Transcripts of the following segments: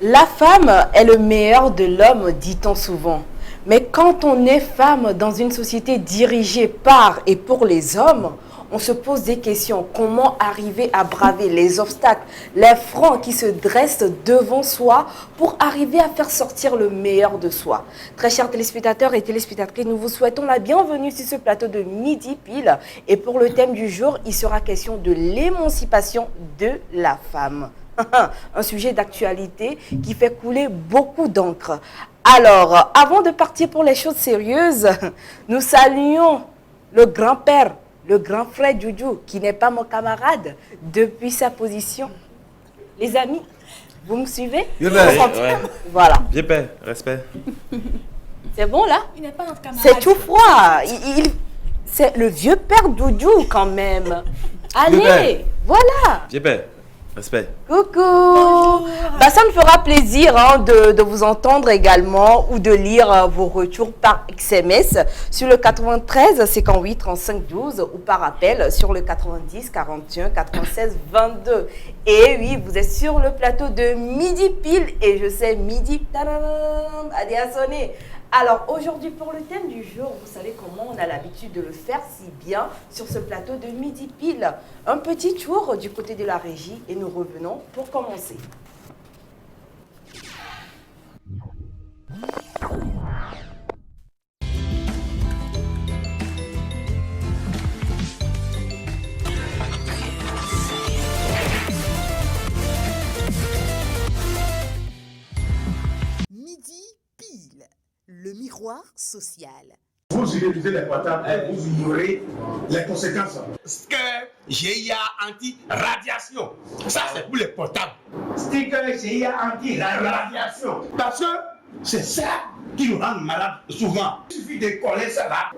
La femme est le meilleur de l'homme, dit-on souvent. Mais quand on est femme dans une société dirigée par et pour les hommes, on se pose des questions. Comment arriver à braver les obstacles, les freins qui se dressent devant soi pour arriver à faire sortir le meilleur de soi? Très chers téléspectateurs et téléspectatrices, nous vous souhaitons la bienvenue sur ce plateau de Midi Pile. Et pour le thème du jour, il sera question de l'émancipation de la femme. Un sujet d'actualité qui fait couler beaucoup d'encre. Alors, avant de partir pour les choses sérieuses, nous saluons le grand-père, le grand frère Djoudjou, qui n'est pas mon camarade, depuis sa position. Les amis, vous me suivez? Ouais. Voilà. Bien père, respect. C'est bon là? Il n'est pas notre camarade. C'est tout froid. C'est le vieux père Djoudjou quand même. Allez, voilà. Bien père, respect. Coucou. Bah, ça me fera plaisir de vous entendre également ou de lire vos retours par SMS sur le 93 58 35 12 ou par appel sur le 90 41 96 22. Et oui, vous êtes sur le plateau de Midi Pile et je sais Midi tadam, allez à sonner. Alors aujourd'hui pour le thème du jour, vous savez comment on a l'habitude de le faire si bien sur ce plateau de Midi Pile. Un petit tour du côté de la régie et nous revenons pour commencer. Midi Pile, le miroir social. Vous utilisez les portables et vous ignorez les conséquences. Sticker GIA anti-radiation. Ça, c'est pour les portables. Sticker GIA anti-radiation. Parce que c'est ça qui nous rend malades souvent. Il suffit de coller ça là.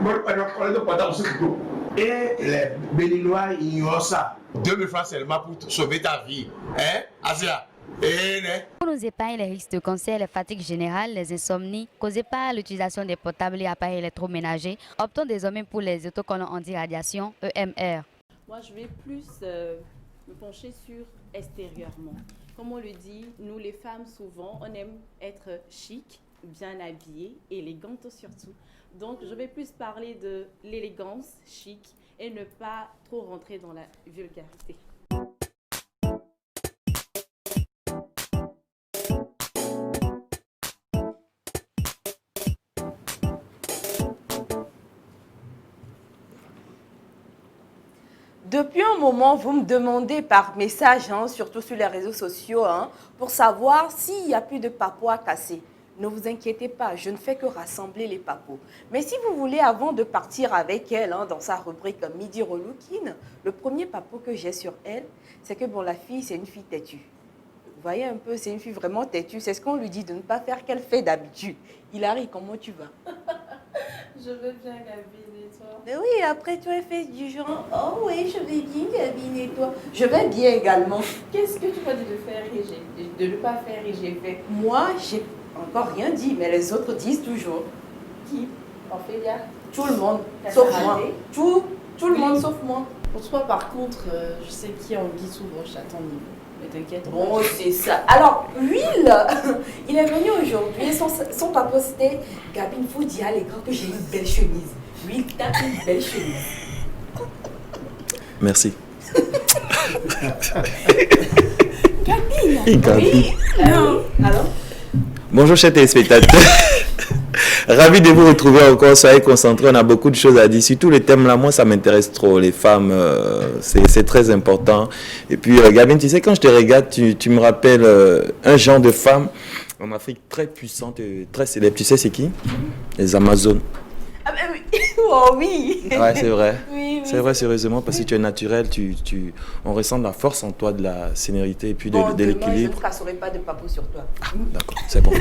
Bon, on coller le portable sur le dos. Et les Béninois ignorent ça. 2000 francs seulement pour sauver ta vie. Hein, Asia? Pour nous épargner les risques de cancer, les fatigues générales, les insomnies causées par l'utilisation des portables et appareils électroménagers, optons désormais pour les autocollants anti-radiation EMR. Moi, je vais plus me pencher sur extérieurement. Comme on le dit, nous les femmes, souvent, on aime être chic, bien habillée, élégante surtout. Donc, je vais plus parler de l'élégance chic et ne pas trop rentrer dans la vulgarité. Depuis un moment, vous me demandez par message, surtout sur les réseaux sociaux, pour savoir s'il n'y a plus de papeaux à casser. Ne vous inquiétez pas, je ne fais que rassembler les papeaux. Mais si vous voulez, avant de partir avec elle dans sa rubrique Midi Relookine, le premier papeau que j'ai sur elle, c'est que bon, la fille, c'est une fille têtue. Vous voyez un peu, c'est une fille vraiment têtue. C'est ce qu'on lui dit de ne pas faire qu'elle fait d'habitude. Hilary, comment tu vas? Je vais bien, Gabine, et toi? Mais oui, après tu as fait du genre, oh oui, je vais bien, Gabine, et toi? Je vais bien également. Qu'est-ce que tu vas dire de faire et de ne pas faire et j'ai fait? Moi, j'ai encore rien dit, mais les autres disent toujours. Qui? Ophélia? Tout le monde, sauf moi. Tout le monde sauf moi. Pour toi, par contre, je sais qui en guise souvent à ton niveau. Mais t'inquiète. Bon, c'est ça. Alors, Will, il est venu aujourd'hui. Son papa, c'était Gabine, faut dire à l'écran que j'ai une belle chemise. Will, t'as une belle chemise. Merci. Gabine. Oui. Alors? Bonjour chers téléspectateurs. Ravi de vous retrouver encore, soyez concentrés, on a beaucoup de choses à dire. Surtout le thème là, moi ça m'intéresse trop, les femmes, c'est très important. Et puis Gabine, tu sais, quand je te regarde, tu me rappelles un genre de femme en Afrique très puissante, très célèbre. Tu sais c'est qui? Les Amazones. Ah ben oui. Oh oui. Ouais, c'est vrai. Oui, c'est vrai, sérieusement, parce que tu es naturel, on ressent de la force en toi, de la sénérité et puis de l'équilibre. Je ne casserai pas de papou sur toi. Ah, d'accord, c'est bon.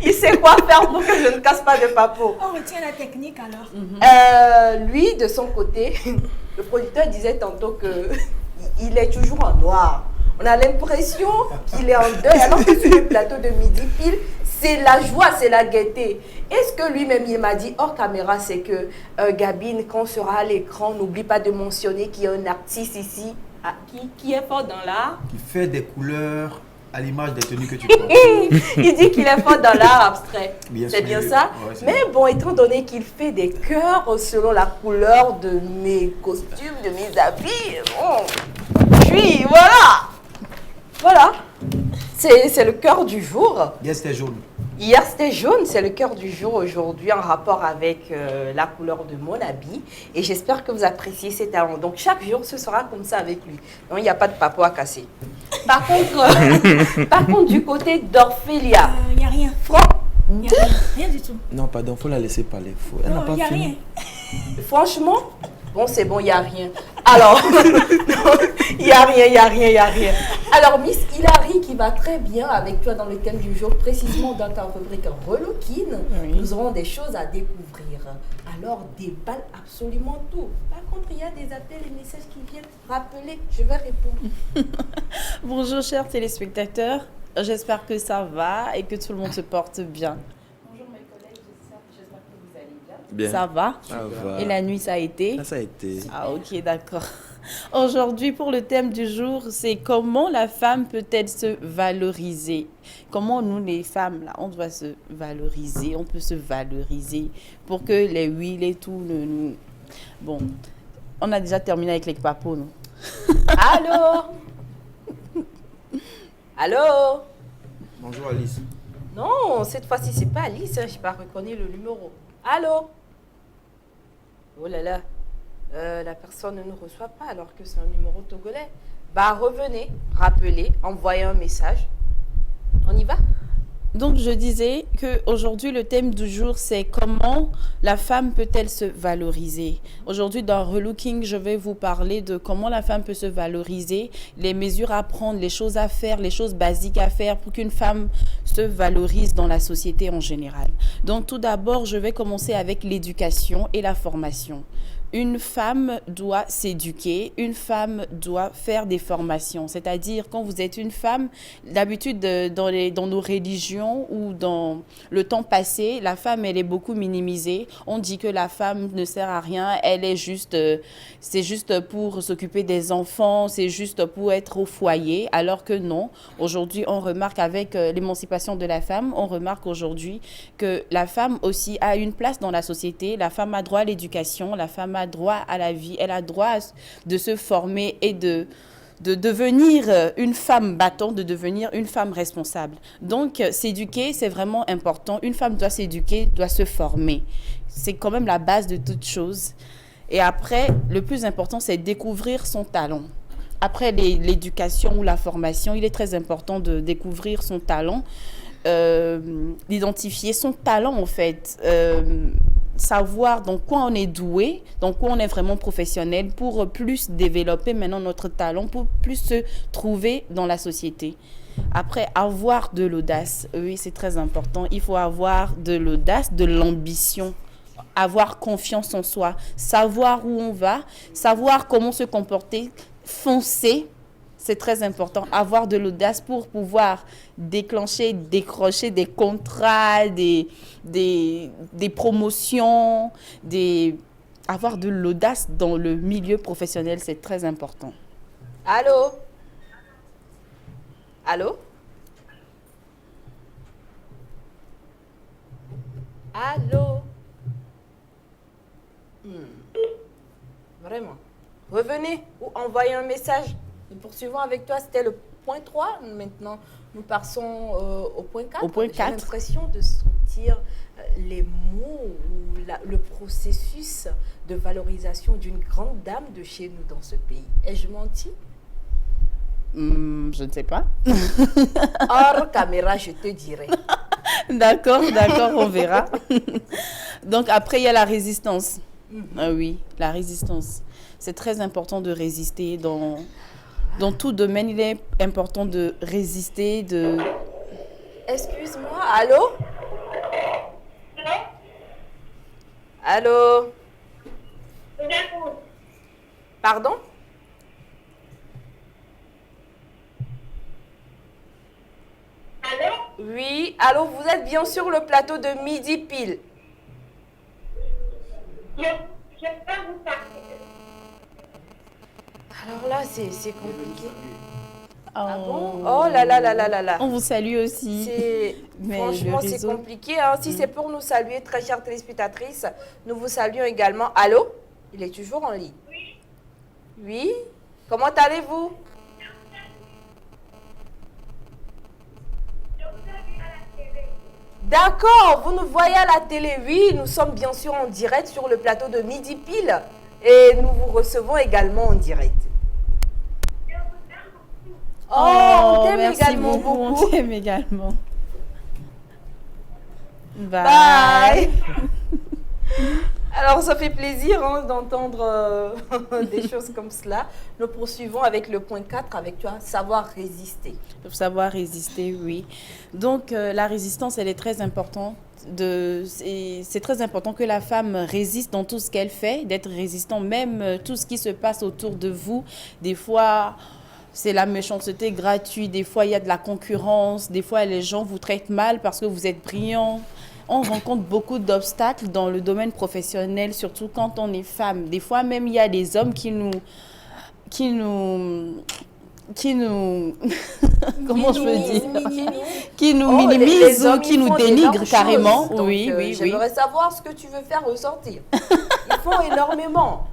Il sait quoi faire pour que je ne casse pas de papou. On retient la technique alors. Lui, de son côté, le producteur disait tantôt qu'il est toujours en noir. On a l'impression qu'il est en deuil, alors que sur le plateau de Midi Pile, c'est la joie, c'est la gaieté. Et ce que lui-même, il m'a dit hors caméra, c'est que Gabine, quand on sera à l'écran, n'oublie pas de mentionner qu'il y a un artiste ici qui est fort dans l'art. Qui fait des couleurs À l'image des tenues que tu portes. Il dit qu'il est fort dans l'art abstrait. C'est bien ça? Ouais, c'est Mais bon, étant donné qu'il fait des cœurs selon la couleur de mes costumes, de mes habits, bon, puis voilà. Voilà. C'est le cœur du jour. Yes, c'était jaune. Hier, c'était jaune, c'est le cœur du jour aujourd'hui en rapport avec la couleur de mon habit. Et j'espère que vous appréciez ces talents. Donc, chaque jour, ce sera comme ça avec lui. Donc, il n'y a pas de papo à casser. Par contre, du côté d'Orphélia. Il n'y a rien. Il n'y a rien du tout. Non, pardon, faut la laisser parler. Elle n'a Non, pas il n'y a fini. rien. Franchement, bon, c'est bon, il n'y a rien. Alors, il n'y a rien. Alors, Miss Hilary, qui va très bien avec toi dans le thème du jour, précisément dans ta rubrique Relooking, nous aurons des choses à découvrir. Alors, déballe absolument tout. Par contre, il y a des appels et messages qui viennent rappeler. Je vais répondre. Bonjour chers téléspectateurs, j'espère que ça va et que tout le monde se porte bien. Bonjour mes collègues, j'espère que vous allez bien. Bien. Ça va? Ça va. Et la nuit ça a été? Ça a été. Ah ok, d'accord. Aujourd'hui pour le thème du jour, c'est comment la femme peut-elle se valoriser? Comment nous les femmes là, on doit se valoriser, on peut se valoriser pour que les huiles et tout nous... Bon, on a déjà terminé avec les papos, non? Allô? Allô? Bonjour Alice. Non, cette fois-ci, c'est pas Alice. Je n'ai pas reconnu le numéro. Allô? Oh là là. La personne ne nous reçoit pas alors que c'est un numéro togolais. Bah, revenez, rappelez, envoyez un message. On y va? Donc, je disais qu'aujourd'hui, le thème du jour, c'est comment la femme peut-elle se valoriser. Aujourd'hui, dans Relooking, je vais vous parler de comment la femme peut se valoriser, les mesures à prendre, les choses à faire, les choses basiques à faire pour qu'une femme se valorise dans la société en général. Donc, tout d'abord, je vais commencer avec l'éducation et la formation. Une femme doit s'éduquer, une femme doit faire des formations. C'est-à-dire, quand vous êtes une femme, d'habitude, dans nos religions ou dans le temps passé, la femme, elle est beaucoup minimisée. On dit que la femme ne sert à rien, elle est juste, c'est juste pour s'occuper des enfants, c'est juste pour être au foyer, alors que non. Aujourd'hui, on remarque avec l'émancipation de la femme, on remarque aujourd'hui que la femme aussi a une place dans la société. La femme a droit à l'éducation, la femme a droit à la vie, elle a droit de se former et de devenir une femme battante, de devenir une femme responsable. Donc, s'éduquer, c'est vraiment important. Une femme doit s'éduquer, doit se former. C'est quand même la base de toute chose. Et après, le plus important, c'est découvrir son talent. Après l'éducation ou la formation, il est très important de découvrir son talent, d'identifier son talent en fait, savoir dans quoi on est doué, dans quoi on est vraiment professionnel pour plus développer maintenant notre talent, pour plus se trouver dans la société. Après, avoir de l'audace, oui, c'est très important. Il faut avoir de l'audace, de l'ambition, avoir confiance en soi, savoir où on va, savoir comment se comporter, foncer. C'est très important, avoir de l'audace pour pouvoir déclencher, décrocher des contrats, des promotions, avoir de l'audace dans le milieu professionnel, c'est très important. Allô? Allô? Allô? Vraiment. Revenez ou envoyez un message. Nous poursuivons avec toi. C'était le point 3. Maintenant, nous passons au point 4. Au point 4. J'ai l'impression de sentir les mots ou le processus de valorisation d'une grande dame de chez nous dans ce pays. Ai-je menti? Je ne sais pas. Hors caméra, je te dirai. D'accord, on verra. Donc après, il y a la résistance. Ah oui, la résistance. C'est très important de résister dans tout domaine. Il est important de résister, de... Excuse-moi, allô? Allô? Pardon? Allô? Oui, allô, vous êtes bien sur le plateau de Midi Pile. Je peux vous parler. Alors là, c'est compliqué. Ah bon? Oh là là là là là là. On vous salue aussi. Franchement, c'est compliqué. Hein. Si c'est pour nous saluer, très chères téléspectatrices, nous vous saluons également. Allô? Il est toujours en ligne. Oui. Oui? Comment allez-vous? D'accord, vous nous voyez à la télé. Oui, nous sommes bien sûr en direct sur le plateau de Midi Pile. Et nous vous recevons également en direct. Oh, on t'aime également beaucoup. On t'aime également. Bye. Alors, ça fait plaisir hein, d'entendre des choses comme cela. Nous poursuivons avec le point 4, avec toi, savoir résister. Savoir résister, oui. Donc, la résistance, elle est très importante. C'est très important que la femme résiste dans tout ce qu'elle fait, d'être résistant, même tout ce qui se passe autour de vous. Des fois, c'est la méchanceté gratuite, des fois, il y a de la concurrence, des fois, les gens vous traitent mal parce que vous êtes brillant. On rencontre beaucoup d'obstacles dans le domaine professionnel, surtout quand on est femme. Des fois, même, il y a des hommes qui nous comment je peux dire, qui nous minimisent ou qui nous dénigrent carrément. Donc, oui. J'aimerais savoir ce que tu veux faire ressortir. Ils font énormément.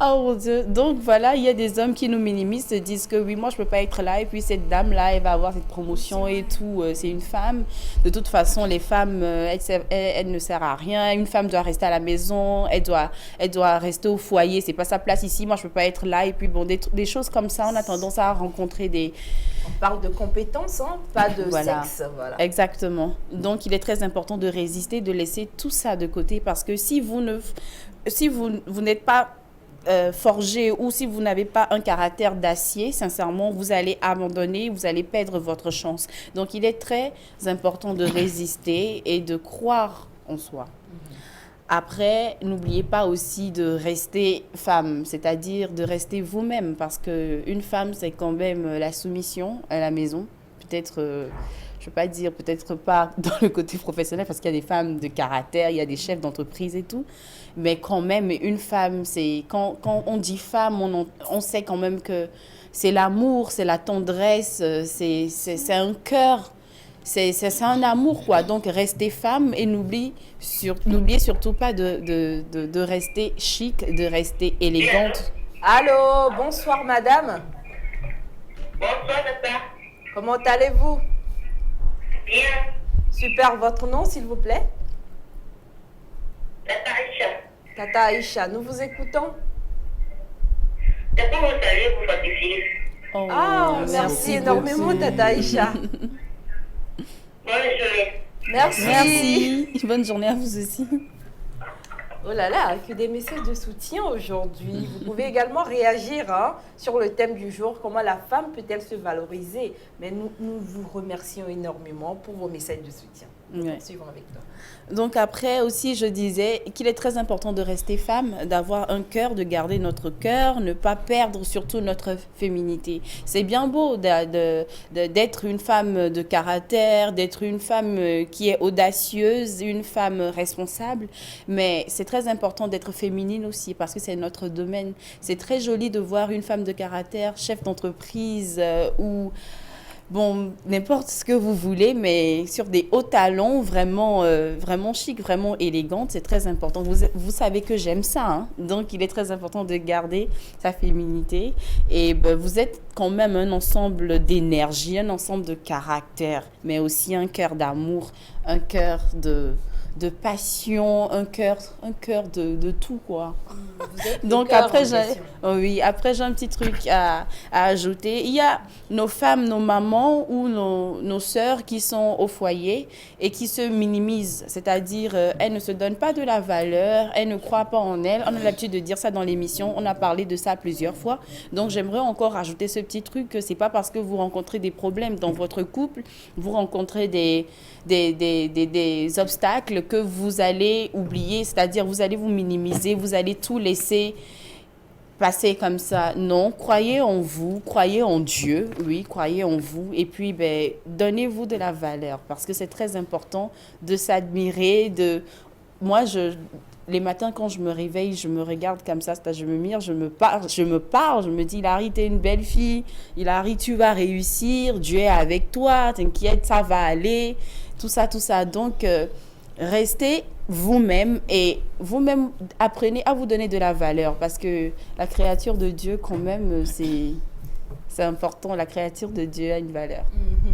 Oh mon Dieu. Donc voilà, il y a des hommes qui nous minimisent, se disent que oui, moi je peux pas être là et puis cette dame-là, elle va avoir cette promotion et tout. C'est une femme. De toute façon, les femmes, elles ne servent à rien. Une femme doit rester à la maison, elle doit rester au foyer. C'est pas sa place ici. Moi je peux pas être là. Et puis bon, des choses comme ça, on a tendance à rencontrer des... On parle de compétences, hein, pas de sexe. Voilà. Exactement. Donc il est très important de résister, de laisser tout ça de côté parce que si vous n'êtes pas forgé ou si vous n'avez pas un caractère d'acier, sincèrement, vous allez abandonner, vous allez perdre votre chance. Donc, il est très important de résister et de croire en soi. Après, n'oubliez pas aussi de rester femme, c'est-à-dire de rester vous-même parce qu'une femme, c'est quand même la soumission à la maison. Peut-être... je ne veux pas dire, peut-être pas dans le côté professionnel, parce qu'il y a des femmes de caractère, il y a des chefs d'entreprise et tout. Mais quand même, une femme, c'est quand on dit femme, on sait quand même que c'est l'amour, c'est la tendresse, c'est un cœur, c'est un amour, quoi. Donc, restez femme et n'oubliez surtout pas de rester chic, de rester élégante. Allô, bonsoir madame. Bonsoir, tata. Comment allez-vous? Bien. Super, votre nom s'il vous plaît? Tata Aïcha. Tata Aïcha, nous vous écoutons. C'est pour vous saluer pour votre fille. Oh, ah, merci énormément Tata Aïcha. Bonne journée. Merci. Bonne journée à vous aussi. Oh là là, que des messages de soutien aujourd'hui. Vous pouvez également réagir hein, sur le thème du jour, comment la femme peut-elle se valoriser. Mais nous vous remercions énormément pour vos messages de soutien. Suivons avec toi. Donc après aussi, je disais qu'il est très important de rester femme, d'avoir un cœur, de garder notre cœur, ne pas perdre surtout notre féminité. C'est bien beau d'être une femme de caractère, d'être une femme qui est audacieuse, une femme responsable, mais c'est très important d'être féminine aussi parce que c'est notre domaine. C'est très joli de voir une femme de caractère, chef d'entreprise ou... Bon, n'importe ce que vous voulez, mais sur des hauts talons, vraiment, vraiment chic, vraiment élégante, c'est très important. Vous savez que j'aime ça, hein? Donc il est très important de garder sa féminité. Et vous êtes quand même un ensemble d'énergie, un ensemble de caractère, mais aussi un cœur d'amour, un cœur de passion, un cœur de tout, quoi. Donc après j'ai un petit truc à ajouter. Il y a nos femmes, nos mamans ou nos sœurs qui sont au foyer et qui se minimisent, c'est-à-dire elles ne se donnent pas de la valeur, elles ne croient pas en elles. On a l'habitude de dire ça dans l'émission, on a parlé de ça plusieurs fois. Donc j'aimerais encore ajouter ce petit truc que c'est pas parce que vous rencontrez des problèmes dans votre couple, vous rencontrez des obstacles que vous allez oublier, c'est-à-dire vous allez vous minimiser, vous allez tout laisser passer comme ça. Non, croyez en vous, croyez en Dieu, oui, croyez en vous. Et puis, donnez-vous de la valeur parce que c'est très important de s'admirer, moi, les matins, quand je me réveille, je me regarde comme ça, je me mire, je me parle, je me dis, Hilary, t'es une belle fille, Hilary, tu vas réussir, Dieu est avec toi, t'inquiète, ça va aller, tout ça. Donc, restez vous-même et vous-même apprenez à vous donner de la valeur parce que la créature de Dieu, quand même, c'est important. La créature de Dieu a une valeur.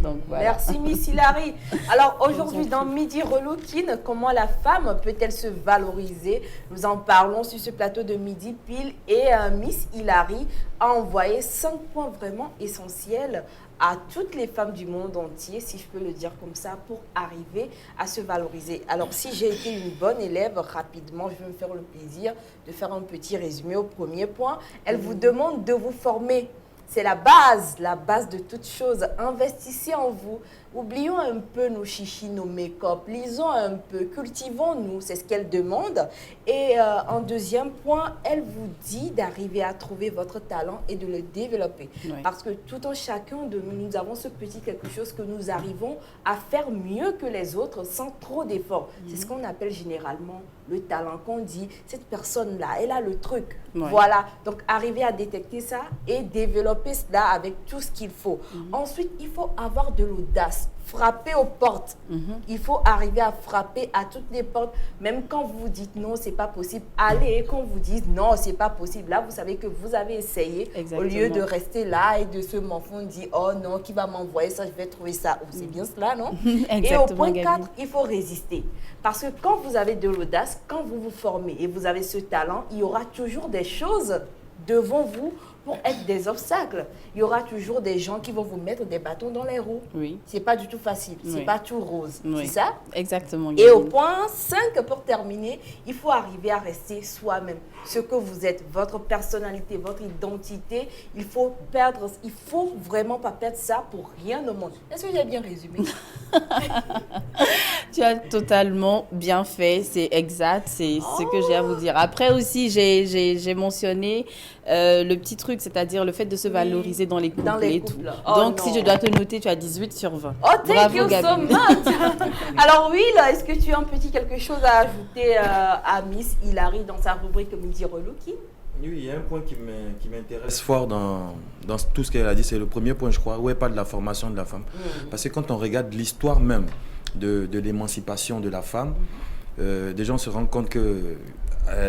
Donc, voilà. Merci Miss Hilary. Alors aujourd'hui dans Midi Relooking, comment la femme peut-elle se valoriser? Nous en parlons sur ce plateau de Midi Pile et Miss Hilary a envoyé 5 points vraiment essentiels à toutes les femmes du monde entier, si je peux le dire comme ça, pour arriver à se valoriser. Alors, si j'ai été une bonne élève, rapidement, je vais me faire le plaisir de faire un petit résumé au premier point. Elle vous demande de vous former. C'est la base de toute chose. Investissez en vous. Oublions un peu nos chichis, nos make-up. Lisons un peu, cultivons-nous. C'est ce qu'elle demande. Et en deuxième point, elle vous dit d'arriver à trouver votre talent et de le développer. Oui. Parce que tout en chacun de nous, nous avons ce petit quelque chose que nous arrivons à faire mieux que les autres sans trop d'efforts. C'est ce qu'on appelle généralement le talent. Qu'on dit, cette personne-là, elle a le truc. Ouais. Voilà. Donc, arriver à détecter ça et développer cela avec tout ce qu'il faut. Ensuite, il faut avoir de l'audace. Frapper aux portes. Il faut arriver à frapper à toutes les portes. Même quand vous vous dites non, c'est pas possible. Allez, quand vous dites non, c'est pas possible. Là, vous savez que vous avez essayé. Exactement. Au lieu de rester là et de se m'enfoncer, dire oh non, qui va m'envoyer ça, je vais trouver ça. Oh, c'est bien cela, non? Et au point 4, il faut résister. Parce que quand vous avez de l'audace, quand vous vous formez et vous avez ce talent, il y aura toujours des choses devant vous pour être des obstacles. Il y aura toujours des gens qui vont vous mettre des bâtons dans les roues. Oui. C'est pas du tout facile. Oui. C'est pas tout rose. Oui. C'est ça? Exactement. Et au point 5, pour terminer, il faut arriver à rester soi-même. Ce que vous êtes, votre personnalité, votre identité, il faut vraiment pas perdre ça pour rien au monde. Est-ce que j'ai bien résumé? Tu as totalement bien fait. C'est exact. C'est ce que j'ai à vous dire. Après aussi, j'ai mentionné le petit truc, c'est-à-dire le fait de se valoriser dans les couples et tout. Oh, donc, si je dois te noter, tu as 18 sur 20. Oh, thank you so much. Alors, Will, est-ce que tu as un petit quelque chose à ajouter à Miss Hilary dans sa rubrique Midi Relooking? Oui, il y a un point qui m'intéresse fort dans tout ce qu'elle a dit. C'est le premier point, je crois, où elle parle de la formation de la femme. Parce que quand on regarde l'histoire même de l'émancipation de la femme, des gens se rendent compte que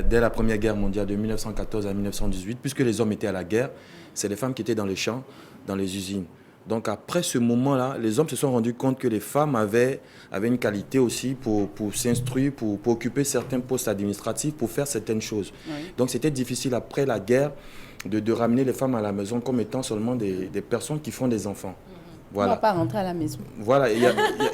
dès la Première Guerre mondiale de 1914 à 1918, puisque les hommes étaient à la guerre, c'est les femmes qui étaient dans les champs, dans les usines. Donc après ce moment-là, les hommes se sont rendus compte que les femmes avaient une qualité aussi pour s'instruire, pour occuper certains postes administratifs, pour faire certaines choses. Oui. Donc c'était difficile après la guerre de ramener les femmes à la maison comme étant seulement des personnes qui font des enfants. Voilà. On ne va pas rentrer à la maison. Voilà, il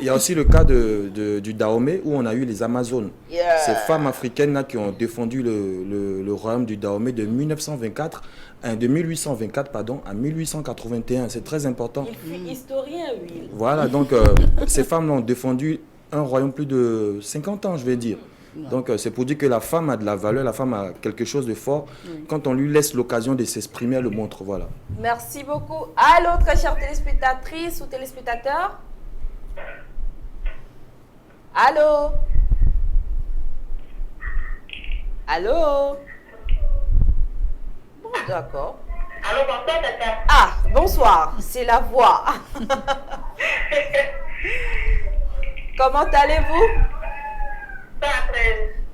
y a aussi le cas du Dahomey où on a eu les Amazones. Yeah. Ces femmes africaines-là qui ont défendu le royaume du Dahomey de 1824 à 1881. C'est très important. Il fut historien, oui. Voilà, donc ces femmes-là ont défendu un royaume plus de 50 ans, je vais dire. Donc c'est pour dire que la femme a de la valeur, la femme a quelque chose de fort. Quand on lui laisse l'occasion de s'exprimer, elle le montre. Voilà. Merci beaucoup. Allô, très chères téléspectatrices ou téléspectateurs? Allô? Allô? Bon, d'accord. Allô, bonsoir, tata. Ah, bonsoir, c'est la voix. Comment allez-vous?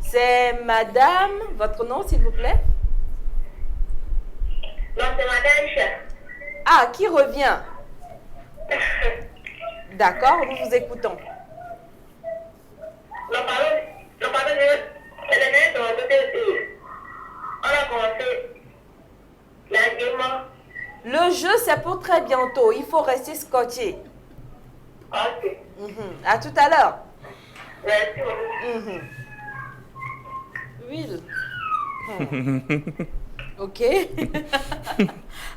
C'est madame, votre nom s'il vous plaît? Non, c'est madame Isha. Ah, qui revient? D'accord, nous vous écoutons. Non, pardon, elle est venue de mon côté. On a commencé l'enseignement. Le jeu, c'est pour très bientôt. Il faut rester scotché. Ok. À tout à l'heure. Merci. Will. Ok.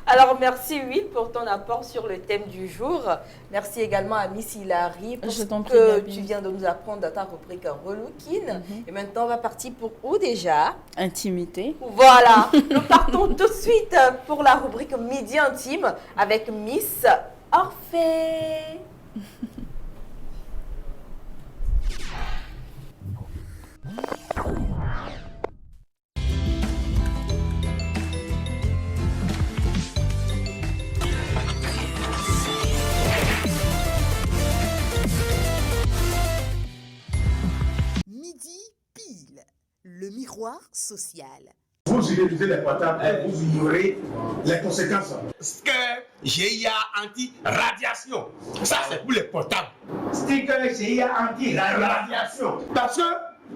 Alors, merci Will pour ton apport sur le thème du jour. Merci également à Miss Hilary pour ce que tu viens de nous apprendre dans ta rubrique Relooking. Et maintenant, on va partir pour où déjà? Intimité. Voilà. Nous partons tout de suite pour la rubrique Midi Intime avec Miss Orphée. miroir social. Vous utilisez les portables et vous ignorez les conséquences. Sticker GIA anti-radiation. Ça, c'est pour les portables. Sticker GIA anti-radiation. Parce que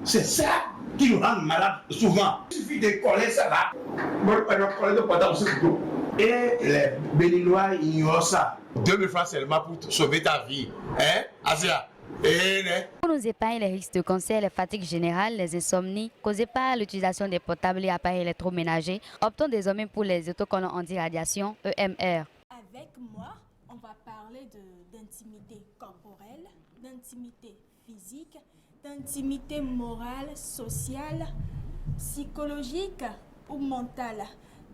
c'est ça qui nous rend malades souvent. Il suffit de coller ça là. On coller le portable sur le dos. Et les Béninois ignorent ça. 2000 francs seulement pour sauver ta vie. Hein, Asia? Pour nous épargner les risques de cancer, les fatigues générales, les insomnies causées par l'utilisation des portables et appareils électroménagers, optons désormais pour les autocollants anti-radiation EMR. Avec moi, on va parler d'intimité corporelle, d'intimité physique, d'intimité morale, sociale, psychologique ou mentale.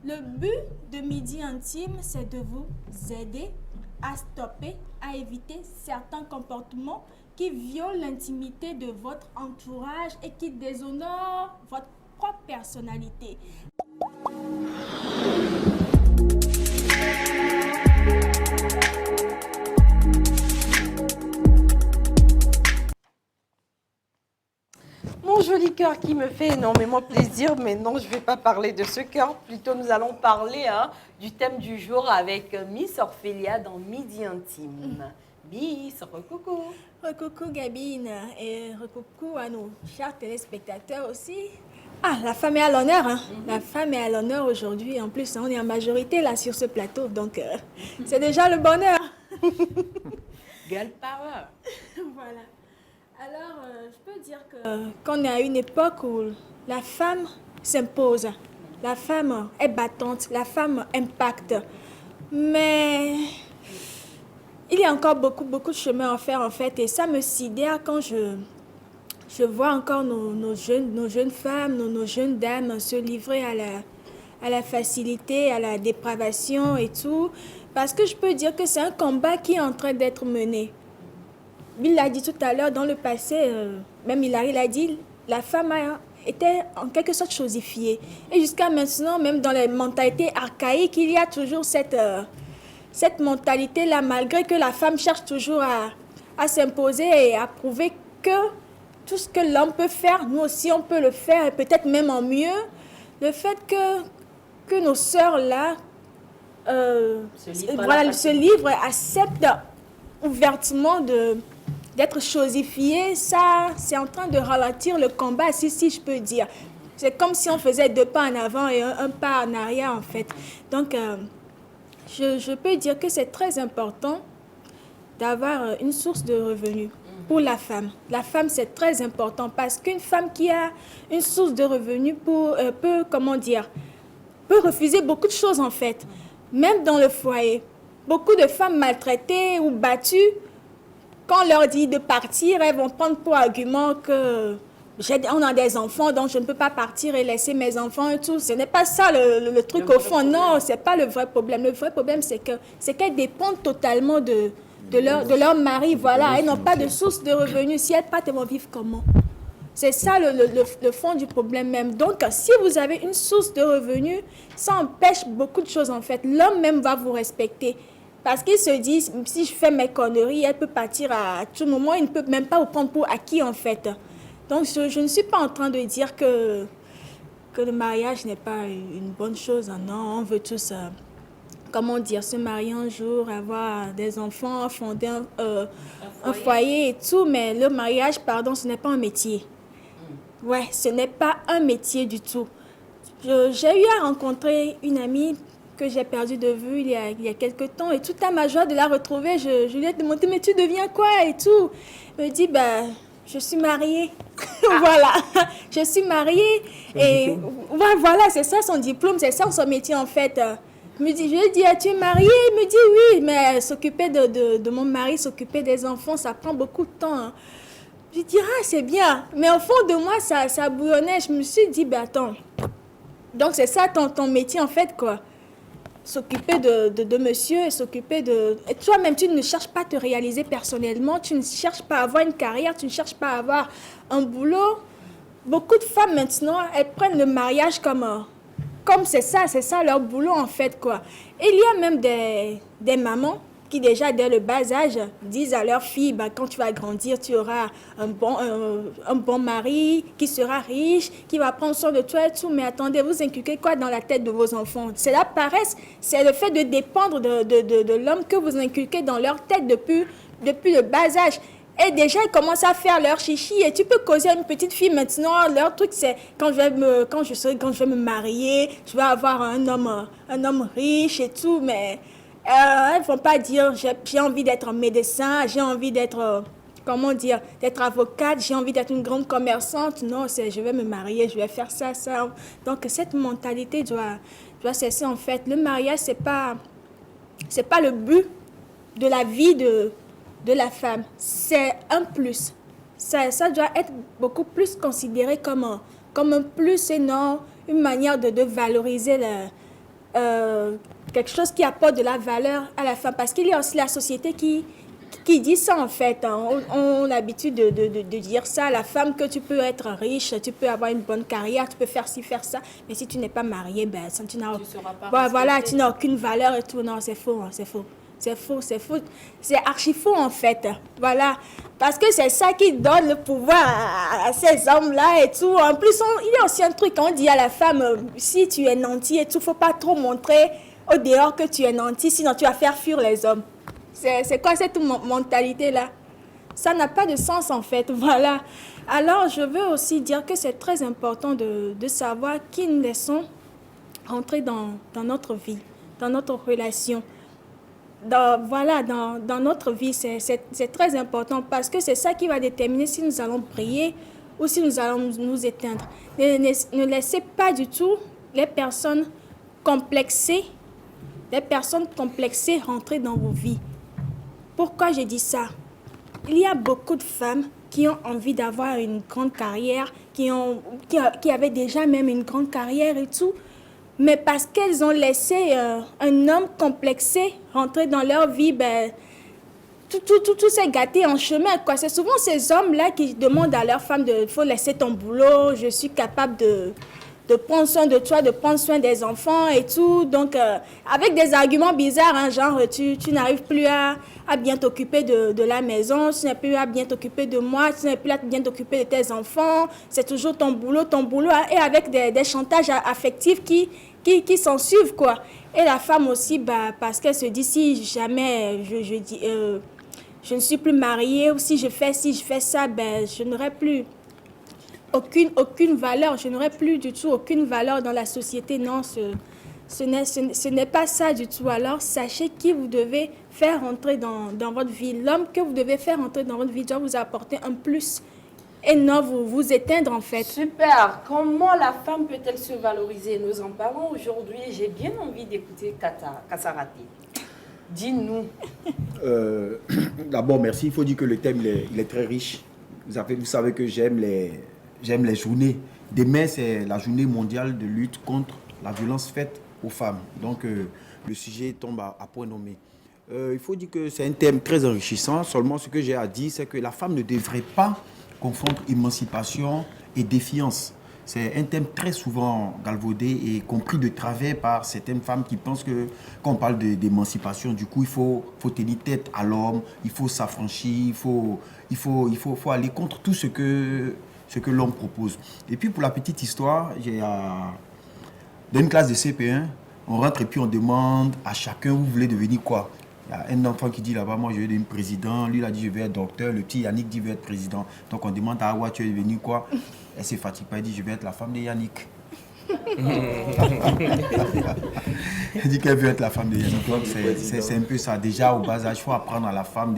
Le but de Midi Intime, c'est de vous aider à stopper, à éviter certains comportements qui violent l'intimité de votre entourage et qui déshonorent votre propre personnalité. Mon joli cœur qui me fait énormément plaisir, mais non, je ne vais pas parler de ce cœur. Plutôt, nous allons parler du thème du jour avec Miss Orphélia dans Midi Intime. Miss, recoucou. Recoucou Gabine et recoucou à nos chers téléspectateurs aussi. Ah, la femme est à l'honneur, hein. La femme est à l'honneur aujourd'hui. En plus, on est en majorité là sur ce plateau, donc c'est déjà le bonheur. Girl power. Voilà. Alors, je peux dire qu'on est à une époque où la femme s'impose, la femme est battante, la femme impacte. Mais il y a encore beaucoup de chemin à faire en fait, et ça me sidère quand je vois encore nos jeunes femmes, nos jeunes dames se livrer à la facilité, à la dépravation et tout, parce que je peux dire que c'est un combat qui est en train d'être mené. Il l'a dit tout à l'heure, dans le passé, même Hilary l'a dit, la femme était en quelque sorte chosifiée. Et jusqu'à maintenant, même dans les mentalités archaïques, il y a toujours cette mentalité-là, malgré que la femme cherche toujours à s'imposer et à prouver que tout ce que l'homme peut faire, nous aussi on peut le faire, et peut-être même en mieux. Le fait que nos sœurs-là se livrent, acceptent ouvertement d'être chosifiées, ça, c'est en train de ralentir le combat, si je peux dire. C'est comme si on faisait 2 pas en avant et un pas en arrière, en fait. Donc, je peux dire que c'est très important d'avoir une source de revenus pour la femme. La femme, c'est très important parce qu'une femme qui a une source de revenus peut refuser beaucoup de choses, en fait. Même dans le foyer. Beaucoup de femmes maltraitées ou battues, quand on leur dit de partir, elles vont prendre pour argument que on a des enfants, donc je ne peux pas partir et laisser mes enfants et tout. Ce n'est pas ça le truc au fond. Non, ce n'est pas le vrai problème. Le vrai problème, c'est qu'elles dépendent totalement de leur mari. Voilà, elles n'ont pas de source de revenus. Si elles partent, elles vont vivre comment? C'est ça le fond du problème même. Donc, si vous avez une source de revenus, ça empêche beaucoup de choses en fait. L'homme même va vous respecter. Parce qu'il se dit, si je fais mes conneries, elle peut partir à tout moment. Il ne peut même pas vous prendre pour acquis en fait. Donc, je ne suis pas en train de dire que le mariage n'est pas une bonne chose. Non, on veut tous, se marier un jour, avoir des enfants, fonder un foyer et tout. Mais le mariage, ce n'est pas un métier. Ouais, ce n'est pas un métier du tout. J'ai eu à rencontrer une amie que j'ai perdue de vue il y a quelques temps. Et tout à ma joie de la retrouver, je lui ai demandé, mais tu deviens quoi et tout. Elle me dit, je suis mariée. Voilà, je suis mariée. Et voilà, c'est ça son diplôme, c'est ça son métier en fait. Je lui ai dit, tu es mariée? Il me dit, oui, mais s'occuper de mon mari, s'occuper des enfants, ça prend beaucoup de temps. Hein. Je dis, c'est bien. Mais au fond de moi, ça bouillonnait. Je me suis dit, attends. Donc, c'est ça ton métier, en fait, quoi. S'occuper de monsieur et s'occuper de... Et toi-même, tu ne cherches pas à te réaliser personnellement. Tu ne cherches pas à avoir une carrière. Tu ne cherches pas à avoir un boulot. Beaucoup de femmes, maintenant, elles prennent le mariage comme c'est ça leur boulot, en fait, quoi. Et il y a même des mamans qui déjà dès le bas âge disent à leur fille, bah, quand tu vas grandir, tu auras un bon mari qui sera riche, qui va prendre soin de toi et tout. Mais attendez, vous inculquez quoi dans la tête de vos enfants? C'est la paresse, c'est le fait de dépendre de l'homme que vous inculquez dans leur tête depuis le bas âge. Et déjà, ils commencent à faire leur chichi. Et tu peux causer à une petite fille maintenant. Leur truc, c'est quand je vais me marier, je vais avoir un homme riche et tout. Mais elles ne vont pas dire j'ai envie d'être médecin, j'ai envie d'être, d'être avocate, j'ai envie d'être une grande commerçante. Non, c'est je vais me marier, je vais faire ça. Donc, cette mentalité doit cesser en fait. Le mariage, c'est pas le but de la vie de la femme, c'est un plus. Ça doit être beaucoup plus considéré comme un plus et non une manière de valoriser quelque chose qui apporte de la valeur à la femme. Parce qu'il y a aussi la société qui dit ça en fait. On a l'habitude de dire ça à la femme, que tu peux être riche, tu peux avoir une bonne carrière, tu peux faire ci, faire ça. Mais si tu n'es pas marié, ben, tu n'as aucune valeur et tout. Non, c'est faux, c'est faux. C'est faux, c'est archi faux en fait, voilà, parce que c'est ça qui donne le pouvoir à ces hommes-là et tout. En plus, il y a aussi un truc, on dit à la femme, si tu es nanti et tout, faut pas trop montrer au dehors que tu es nanti, sinon tu vas faire fuir les hommes. C'est quoi cette mentalité-là? Ça n'a pas de sens en fait, voilà. Alors, je veux aussi dire que c'est très important de savoir qui nous laissons entrer dans notre vie, dans notre relation. Dans notre vie, c'est très important parce que c'est ça qui va déterminer si nous allons briller ou si nous allons nous éteindre. Ne laissez pas du tout les personnes complexées rentrer dans vos vies. Pourquoi je dis ça? Il y a beaucoup de femmes qui ont envie d'avoir une grande carrière, qui avaient déjà même une grande carrière et tout, mais parce qu'elles ont laissé un homme complexé rentrer dans leur vie, ben, tout s'est gâté en chemin, quoi. C'est souvent ces hommes-là qui demandent à leur femme il faut laisser ton boulot, je suis capable de prendre soin de toi, de prendre soin des enfants et tout. Donc, avec des arguments bizarres, hein, genre tu n'arrives plus à bien t'occuper de la maison, tu n'arrives plus à bien t'occuper de moi, tu n'arrives plus à bien t'occuper de tes enfants, c'est toujours ton boulot, et avec des chantages affectifs qui s'en suivent, quoi. Et la femme aussi, bah, parce qu'elle se dit, si jamais je ne suis plus mariée, ou si je fais ça, ben, je n'aurai plus aucune valeur, je n'aurai plus du tout aucune valeur dans la société. Non, ce n'est pas ça du tout. Alors, sachez qui vous devez faire entrer dans votre vie. L'homme que vous devez faire entrer dans votre vie doit vous apporter un plus et non vous éteindre, en fait. Super. Comment la femme peut-elle se valoriser? Nous en parlons aujourd'hui. J'ai bien envie d'écouter Kassarati. Dis-nous. D'abord, merci. Il faut dire que le thème il est très riche. Vous savez que j'aime les journées. Demain, c'est la journée mondiale de lutte contre la violence faite aux femmes. Donc, le sujet tombe à point nommé. Il faut dire que c'est un thème très enrichissant. Seulement, ce que j'ai à dire, c'est que la femme ne devrait pas confondre émancipation et défiance. C'est un thème très souvent galvaudé et compris de travers par certaines femmes qui pensent que quand on parle d'émancipation, du coup, il faut tenir tête à l'homme, il faut s'affranchir, il faut aller contre tout ce que l'homme propose. Et puis, pour la petite histoire, dans une classe de CP1, on rentre et puis on demande à chacun, vous voulez devenir quoi? Il y a un enfant qui dit là-bas, moi je veux devenir président. Lui, il a dit, je veux être docteur. Le petit Yannick dit, je veux être président. Donc on demande à Awa, tu veux devenir quoi? Elle se fatigue pas, elle dit, je veux être la femme de Yannick. Elle dit qu'elle veut être la femme de Yannick. Donc c'est un peu ça. Déjà au bas âge, il faut apprendre à la femme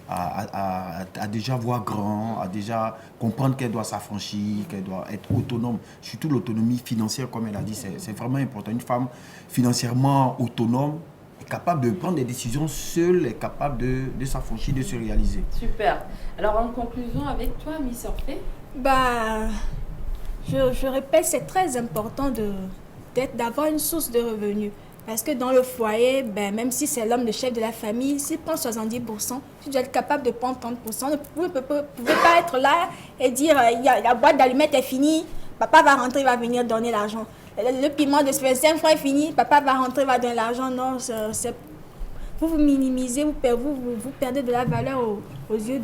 à déjà voir grand, à déjà comprendre qu'elle doit s'affranchir, qu'elle doit être autonome. Surtout l'autonomie financière, comme elle a dit, c'est vraiment important. Une femme financièrement autonome est capable de prendre des décisions seule, est capable de s'affranchir, de se réaliser. Super. Alors en conclusion avec toi, Miss Orphée? Bah, je répète, c'est très important d'avoir une source de revenus. Parce que dans le foyer, ben, même si c'est l'homme, le chef de la famille, s'il prend 70%, tu dois être capable de prendre 30%. Vous ne pouvez pas être là et dire la boîte d'allumettes est finie, papa va rentrer, il va venir donner l'argent. le piment de 25 francs est fini, papa va rentrer, va donner l'argent. Non, vous minimisez, vous perdez de la valeur aux yeux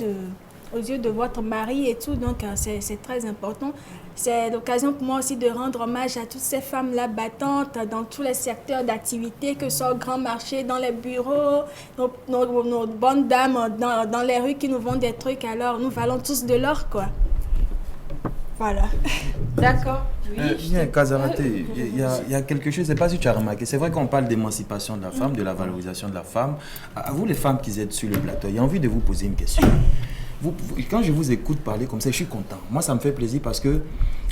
de votre mari et tout. Donc, c'est très important. C'est l'occasion pour moi aussi de rendre hommage à toutes ces femmes-là battantes dans tous les secteurs d'activité, que ce soit au grand marché, dans les bureaux, nos bonnes dames dans les rues qui nous vendent des trucs. Alors, nous valons tous de l'or, quoi. Voilà. D'accord. Bien, Kazaraté, il y a quelque chose, je ne sais pas si tu as remarqué, c'est vrai qu'on parle d'émancipation de la femme, de la valorisation de la femme. À vous les femmes qui êtes sur le plateau, j'ai envie de vous poser une question. Quand je vous écoute parler comme ça, je suis content. Moi, ça me fait plaisir parce que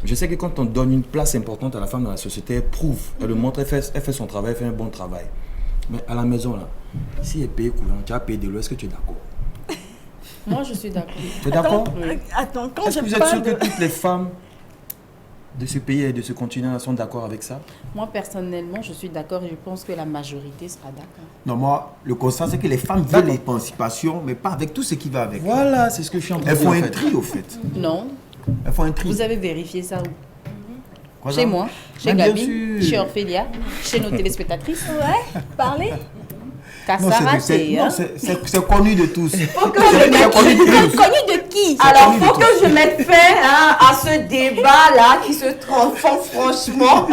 je sais que quand on donne une place importante à la femme dans la société, elle prouve, elle le montre, elle fait son travail, elle fait un bon travail. Mais à la maison, là, si elle est payée courant, tu as payé de l'eau, est-ce que tu es d'accord? Moi, je suis d'accord. Tu es d'accord? Attends, quand est-ce que vous êtes sûr que toutes les femmes de ce pays et de ce continent sont d'accord avec ça? Moi, personnellement, je suis d'accord et je pense que la majorité sera d'accord. Non, moi, le constat, c'est que les femmes veulent l'émancipation, mais pas avec tout ce qui va avec. Voilà, c'est ce que je suis en train de dire. dire. Elles font un tri, au fait. Non. Elles font un tri. Vous avez vérifié ça où? Quoi, chez ça? moi, chez Gabi, chez Orphélia, chez nos téléspectatrices. Ouais, parlez. C'est connu de tous. Faut que je mette... Connu de qui? Alors, faut que je mette fin à ce débat-là qui se transforme franchement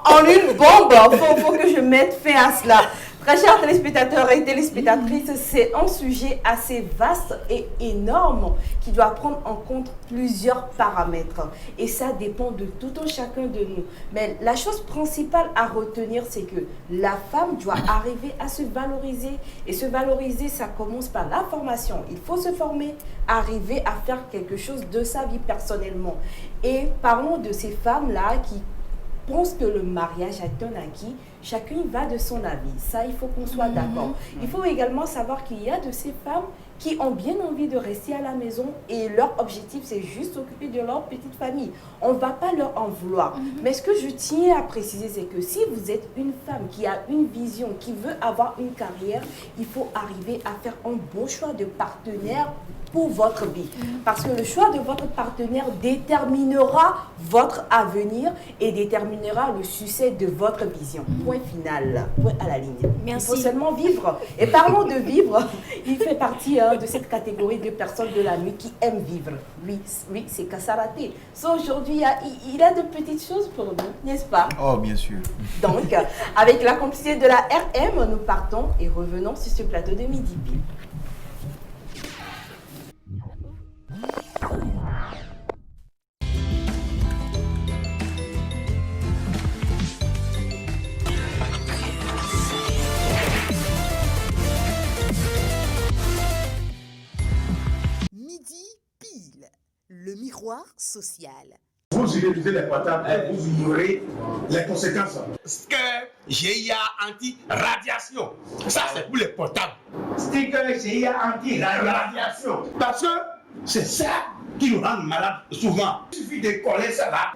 en une bombe. Faut que je mette fin à cela. Très chers téléspectateurs et téléspectatrices, c'est un sujet assez vaste et énorme qui doit prendre en compte plusieurs paramètres. Et ça dépend de tout un chacun de nous. Mais la chose principale à retenir, c'est que la femme doit arriver à se valoriser. Et se valoriser, ça commence par la formation. Il faut se former, arriver à faire quelque chose de sa vie personnellement. Et parlons de ces femmes-là qui pensent que le mariage est un acquis. Chacune va de son avis. Ça, il faut qu'on soit d'accord. Il faut également savoir qu'il y a de ces femmes qui ont bien envie de rester à la maison et leur objectif, c'est juste s'occuper de leur petite famille. On ne va pas leur en vouloir. Mais ce que je tiens à préciser, c'est que si vous êtes une femme qui a une vision, qui veut avoir une carrière, il faut arriver à faire un bon choix de partenaire pour votre vie. Parce que le choix de votre partenaire déterminera votre avenir et déterminera le succès de votre vision. Point final, point à la ligne. Merci. Il faut seulement vivre. Et parlons de vivre, il fait partie de cette catégorie de personnes de la nuit qui aiment vivre. Oui, c'est Kazaraté. Aujourd'hui, il a de petites choses pour nous, n'est-ce pas? Oh, bien sûr. Donc, avec la complicité de la RM, nous partons et revenons sur ce plateau de Midi Pile. Midi Pile, le miroir social. Vous utilisez les portables et vous ignorez les conséquences. Sticker GIA anti-radiation. Ça, c'est pour les portables. Sticker GIA anti-radiation. Parce que c'est ça qui nous rend malades souvent. Il suffit de coller ça là.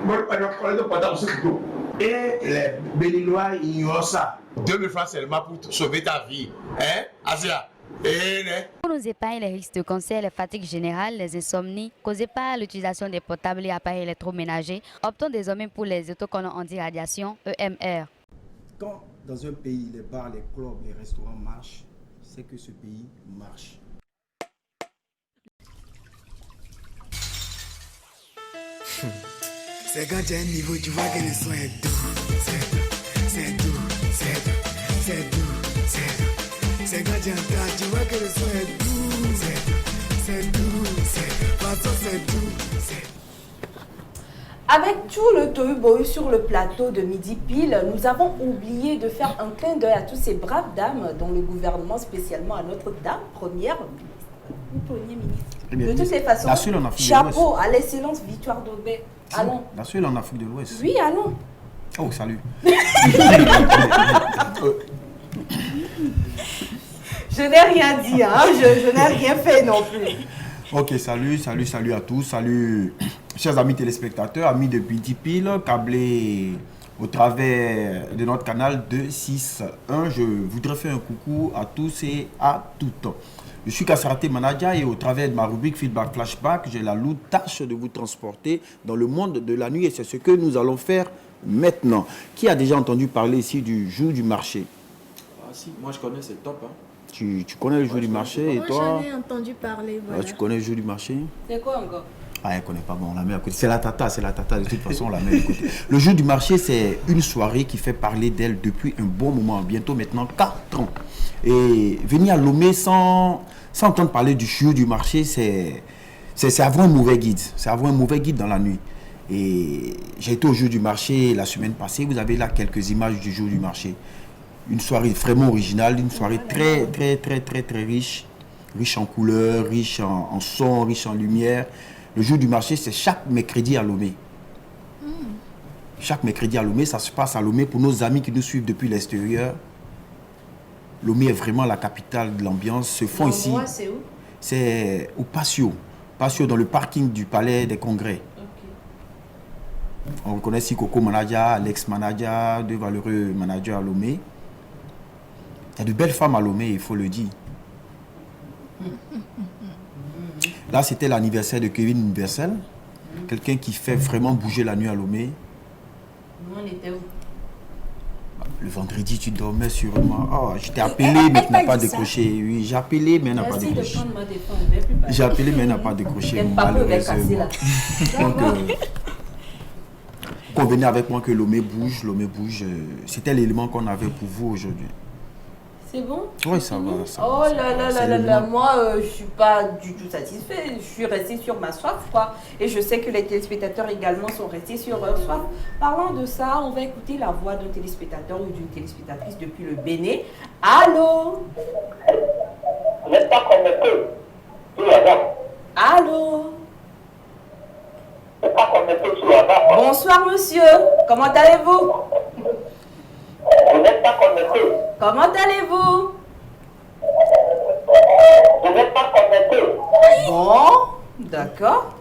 Moi, je coller le portable sur le dos. Et les Béninois ignorent ça. 2000 francs seulement pour sauver ta vie. Hein, Asia? Pour nous épargner les risques de cancer, les fatigues générales, les insomnies causées par l'utilisation des portables et appareils électroménagers, optons désormais pour les autocollants anti-radiation EMR. Quand dans un pays, les bars, les clubs, les restaurants marchent, c'est que ce pays marche. C'est quand tu as un niveau, tu vois que le son est doux. C'est doux, c'est doux, c'est doux, c'est doux. C'est quand tu entends, tu vois que le son est doux. C'est doux, c'est doux. Avec tout le tohu-bohu sur le plateau de Midi Pile, nous avons oublié de faire un clin d'œil à toutes ces braves dames dont le gouvernement, spécialement à notre dame première ministre. De toutes les façons, chapeau à l'excellence Victoire Daubé. Allons. La seule en Afrique de l'Ouest. Oui, allons. Oh, salut. Je n'ai rien dit, hein. Je n'ai rien fait non plus. Ok, salut à tous. Salut, chers amis téléspectateurs, amis de Midi Pile, câblés au travers de notre canal 261. Je voudrais faire un coucou à tous et à toutes. Je suis Kasarate Manadia et au travers de ma rubrique Feedback Flashback, j'ai la lourde tâche de vous transporter dans le monde de la nuit et c'est ce que nous allons faire maintenant. Qui a déjà entendu parler ici du jour du marché? Ah si, moi je connais, c'est top. Hein. Tu connais le jour du marché et Moi, toi? j'en ai entendu parler. Voilà. Tu connais le jour du marché? C'est quoi encore? Ah, elle ne connaît pas, bon, on la met à côté. C'est la tata, de toute façon, on la met à côté. Le jour du marché, c'est une soirée qui fait parler d'elle depuis un bon moment, bientôt maintenant 4 ans. Et venir à Lomé sans entendre parler du jour du marché, c'est avoir un mauvais guide. C'est avoir un mauvais guide dans la nuit. Et j'ai été au jour du marché la semaine passée. Vous avez là quelques images du jour du marché. Une soirée vraiment originale, une soirée très riche. Riche en couleurs, riche en son, riche en lumière. Le jour du marché, c'est chaque mercredi à Lomé. Chaque mercredi à Lomé, ça se passe à Lomé. Pour nos amis qui nous suivent depuis l'extérieur, Lomé est vraiment la capitale de l'ambiance. Ce font ici. C'est où? C'est au Patio. Patio, dans le parking du Palais des Congrès. On reconnaît ici Coco Manadia, Alex Manadia, 2 valeureux managers à Lomé. Il y a de belles femmes à Lomé, il faut le dire. Là, c'était l'anniversaire de Kevin Universel. Quelqu'un qui fait vraiment bouger la nuit à Lomé. Nous, on était où? Le vendredi, tu dormais sûrement. Oh, je t'ai appelé, mais tu n'as pas décroché. Oui, j'ai appelé, mais elle n'a pas décroché. J'ai appelé, mais elle n'a pas décroché. Malheureusement. Donc, convenez avec moi que Lomé bouge. C'était l'élément qu'on avait pour vous aujourd'hui. C'est bon? Oui, ça va. Oh là, moi, je suis pas du tout satisfait. Je suis restée sur ma soif, quoi. Et je sais que les téléspectateurs également sont restés sur leur soif. Parlant de ça, on va écouter la voix d'un téléspectateur ou d'une téléspectatrice depuis le Bénin. Allô? Vous n'êtes pas connecté sur la dame. Allô? Vous n'êtes pas connecté sur la dame. Bonsoir, monsieur. Comment allez-vous? Vous n'êtes pas connecté. Comment allez-vous? Vous n'êtes pas connecté. Bon, d'accord.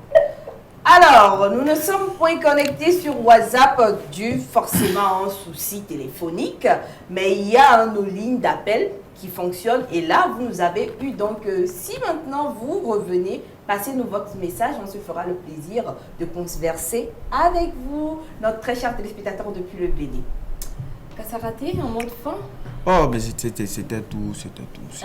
Alors, nous ne sommes point connectés sur WhatsApp dû forcément à un souci téléphonique, mais il y a nos lignes d'appel qui fonctionnent et là, vous nous avez eu. Donc, si maintenant vous revenez, passez-nous votre message, on se fera le plaisir de converser avec vous, notre très cher téléspectateur depuis le Bénin. Kasarate, en mode fin? Oh, mais c'était tout.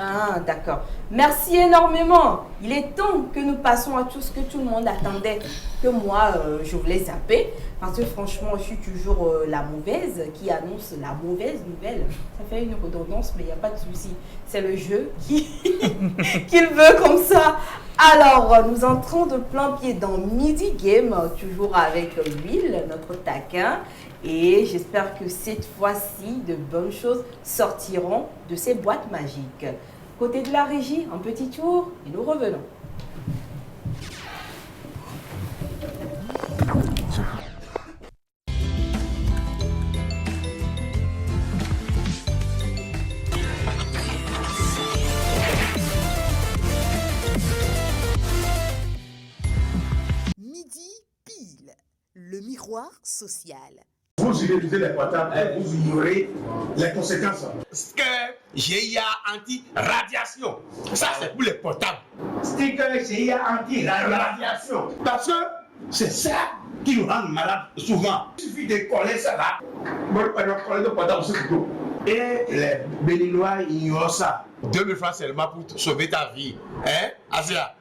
Ah, d'accord. Merci énormément. Il est temps que nous passions à tout ce que tout le monde attendait. Que moi, je voulais zapper. Parce que franchement, je suis toujours la mauvaise qui annonce la mauvaise nouvelle. Ça fait une redondance, mais il n'y a pas de souci. C'est le jeu qu'il veut comme ça. Alors, nous entrons de plein pied dans Midi Game, toujours avec Will, notre taquin. Et j'espère que cette fois-ci, de bonnes choses sortiront de ces boîtes magiques. Côté de la régie, un petit tour et nous revenons. Midi pile, le miroir social. Vous utilisez les portables et vous ignorez les conséquences. Sticker GIA anti-radiation. Ça, c'est pour les portables. Sticker GIA anti-radiation. Parce que c'est ça qui nous rend malades souvent. Il suffit de coller ça là. Bon, on coller le portable sur le dos. Et les Béninois ignorent ça. 2000 francs seulement pour sauver ta vie. Hein, Asia?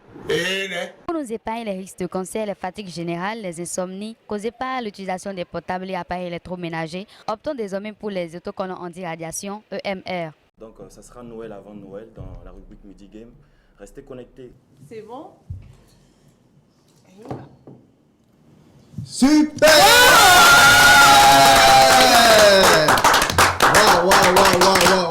Pour nous épargner les risques de cancer, les fatigues générales, les insomnies causées par l'utilisation des portables et appareils électroménagers, optons désormais pour les autocollants anti-radiation EMR. Donc ça sera Noël avant Noël dans la rubrique Midi Game. Restez connectés. C'est bon? Super! Wow.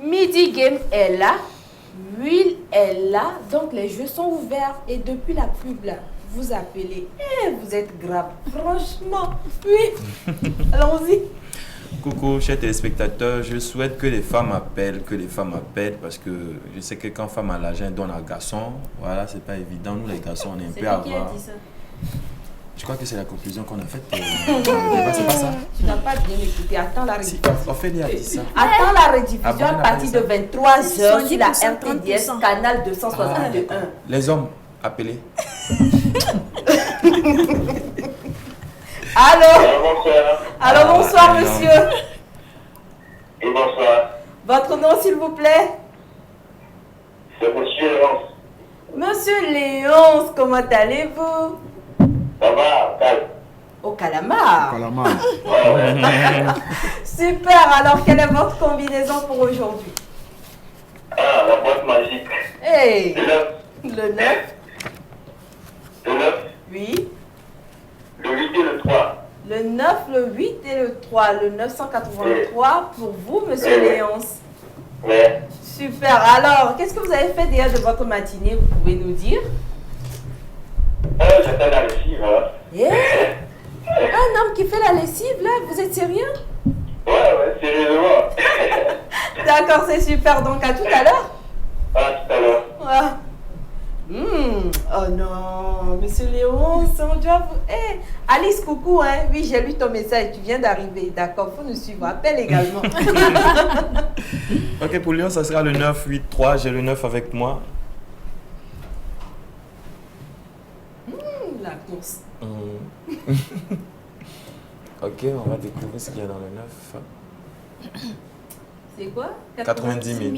Midi Game est là, Will est là, donc les jeux sont ouverts et depuis la pub là, vous appelez. Vous êtes grave. Franchement, oui. Allons-y. Coucou, chers téléspectateurs, je souhaite que les femmes appellent, parce que je sais que quand femme a l'argent, elle donne à garçon. Voilà, c'est pas évident. Nous, les garçons, on est un peu avares. C'est qui a dit ça? Je crois que c'est la conclusion qu'on a faite. C'est pas ça? Tu n'as pas bien écouté. Attends la rediffusion. Ophélie a dit ça. Attends la rediffusion à Bon, partir de 23h sur la 70%, RTDS, canal 261. Les hommes, appelez. Allô? Bonsoir. Alors bonsoir monsieur. Et bonsoir. Votre nom s'il vous plaît? C'est monsieur Léonce. Monsieur Léonce, comment allez-vous? Ça va, calme. Au calamar. Calamar. Super, alors quelle est votre combinaison pour aujourd'hui? Ah, la boîte magique. Hey, Le 9. le 9, Le 9. oui. Le 8 et le 3. Le 9, le 8 et le 3, le 983 pour vous, monsieur Léonce. Ouais. Super, alors qu'est-ce que vous avez fait déjà de votre matinée, vous pouvez nous dire? J'étais dans le chiffre, hein. Yeah. Un homme qui fait la lessive, là, vous êtes sérieux? Ouais, sérieusement. D'accord, c'est super, donc à tout à l'heure. À tout à l'heure. Ah. Oh non, monsieur Léonce, on doit vous... Hey, Alice, coucou, hein. Oui, j'ai lu ton message, tu viens d'arriver. D'accord, faut nous suivre. Appelle également. Ok, pour Lyon, ça sera le 9, 8, 3. J'ai le 9 avec moi. La course. Ok, on va découvrir ce qu'il y a dans le 9. C'est quoi? 90 000.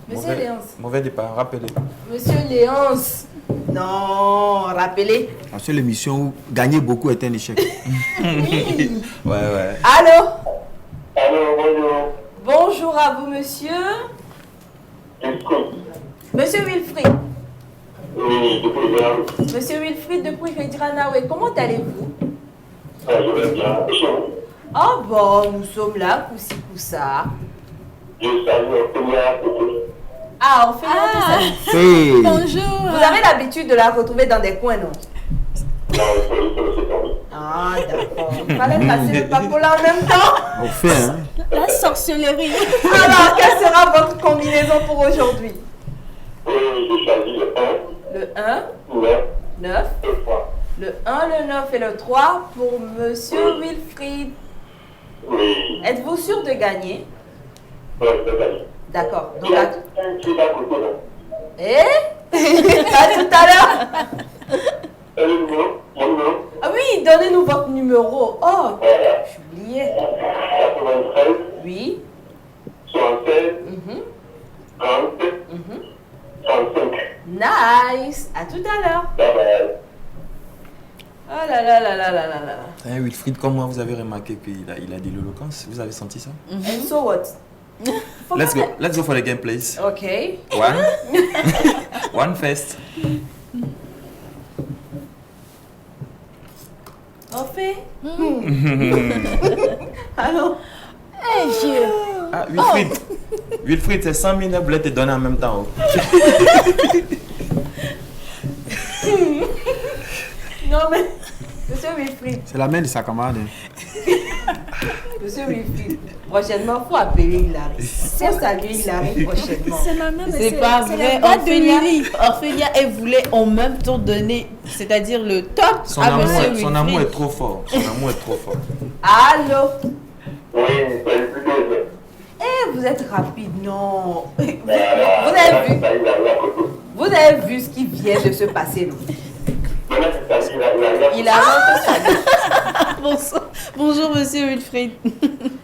Monsieur Léonce. Mauvais départ, rappelez. Monsieur Léonce. Non, rappelez. La seule émission où gagner beaucoup est un échec. Ouais. Allô? Allô, bonjour. Bonjour à vous, monsieur. Monsieur Wilfried. Oui, depuis bien. Monsieur Wilfried depuis Redranawe, comment allez-vous? Je vais bien. Et chez vous? Oh bon, nous sommes là, coussi coussa. Je salue Ophélia. Ah, on fait notre salut. Hey. Bonjour. Vous avez l'habitude de la retrouver dans des coins, non? Non, c'est tombé. Ah, d'accord. Il fallait passer le papola en même temps. On fait, hein. La sorcellerie. Alors, quelle sera votre combinaison pour aujourd'hui? Je choisis le 1. Le 1, 9, le 3. le 1, le 9 et le 3 pour monsieur Wilfried. Oui. Êtes-vous sûr de gagner? Ouais, c'est gagné. D'accord. Donc, Tu à as côté, non? à tout à l'heure. Le numéro? Mon numéro? Ah oui, donnez-nous votre numéro. Oh, Voilà. j'oubliais. 93. Oui. 76. 30. 35. Nice. À tout à l'heure. Bye bye. Oh là là là là là là là. Hein, Wilfried, comme moi, vous avez remarqué qu'il a de l'éloquence. Vous avez senti ça? And so what? Let's go for the game, please. Okay. One first. On fait. Allô? Hey, Dieu. Ah, Wilfried. Wilfried, c'est 100 000 boulettes et données en même temps. Non mais, monsieur Wilfried. C'est la main de sa camarade. Hein. Monsieur Wilfried, prochainement, il faut appeler Hilary. Faut saluer Hilary prochainement. C'est ma mère, mais C'est pas c'est vrai. la boîte de Lily. Ophélia, elle voulait en même temps donner, c'est-à-dire le top Son à amour, Monsieur son amour Wilfried. est trop fort. Son amour est trop fort. Allô? Oui, c'est plus de. Eh, vous êtes rapide, non. Vous Voilà. avez vu? Vous avez vu ce qui vient de se passer, non? Il a rentré sa vie. Bonjour, Monsieur Wilfried.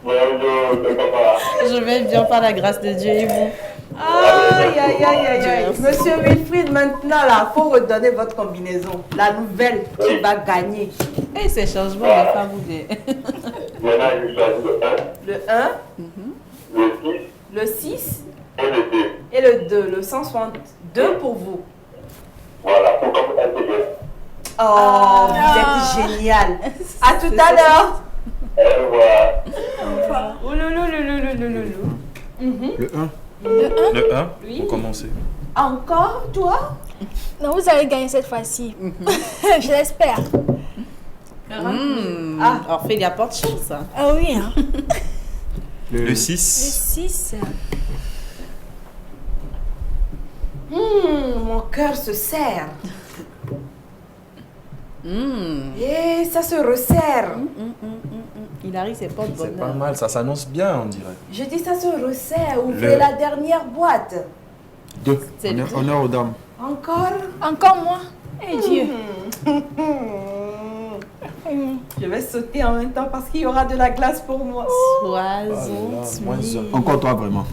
Bonjour, papa. Je vais bien par la grâce de Dieu et vous. Aïe, aïe, aïe, aïe, aïe. Monsieur Wilfried, maintenant, là, il faut redonner votre combinaison. La nouvelle qui va gagner. Et ces changements de femme ou bien. Maintenant, je choisis le 1, Le 1, le 6 le 6 et le 2. et le 2. Le 162 pour vous. Voilà, pour comme intégrer. Oh, vous êtes génial. À tout à l'heure. Au revoir. Oulouloulouloulouloulou. Le 1. Le 1. Le 1, Oui. pour commencer. Encore, toi? Non, vous allez gagner cette fois-ci. Je l'espère. Orphélie apporte chance. Ah oui, hein. Le Le 6. 6. Mon cœur se serre. Et ça se resserre. Il arrive, c'est pas de C'est pas bonheur. mal, ça s'annonce bien, on dirait. Je dis ça se resserre. Ouvrez la dernière boîte. 2. C'est le Honneur aux dames. Encore. Encore moi. Eh Dieu. Je vais sauter en même temps parce qu'il y aura de la glace pour moi. Oiseau. Encore toi, vraiment.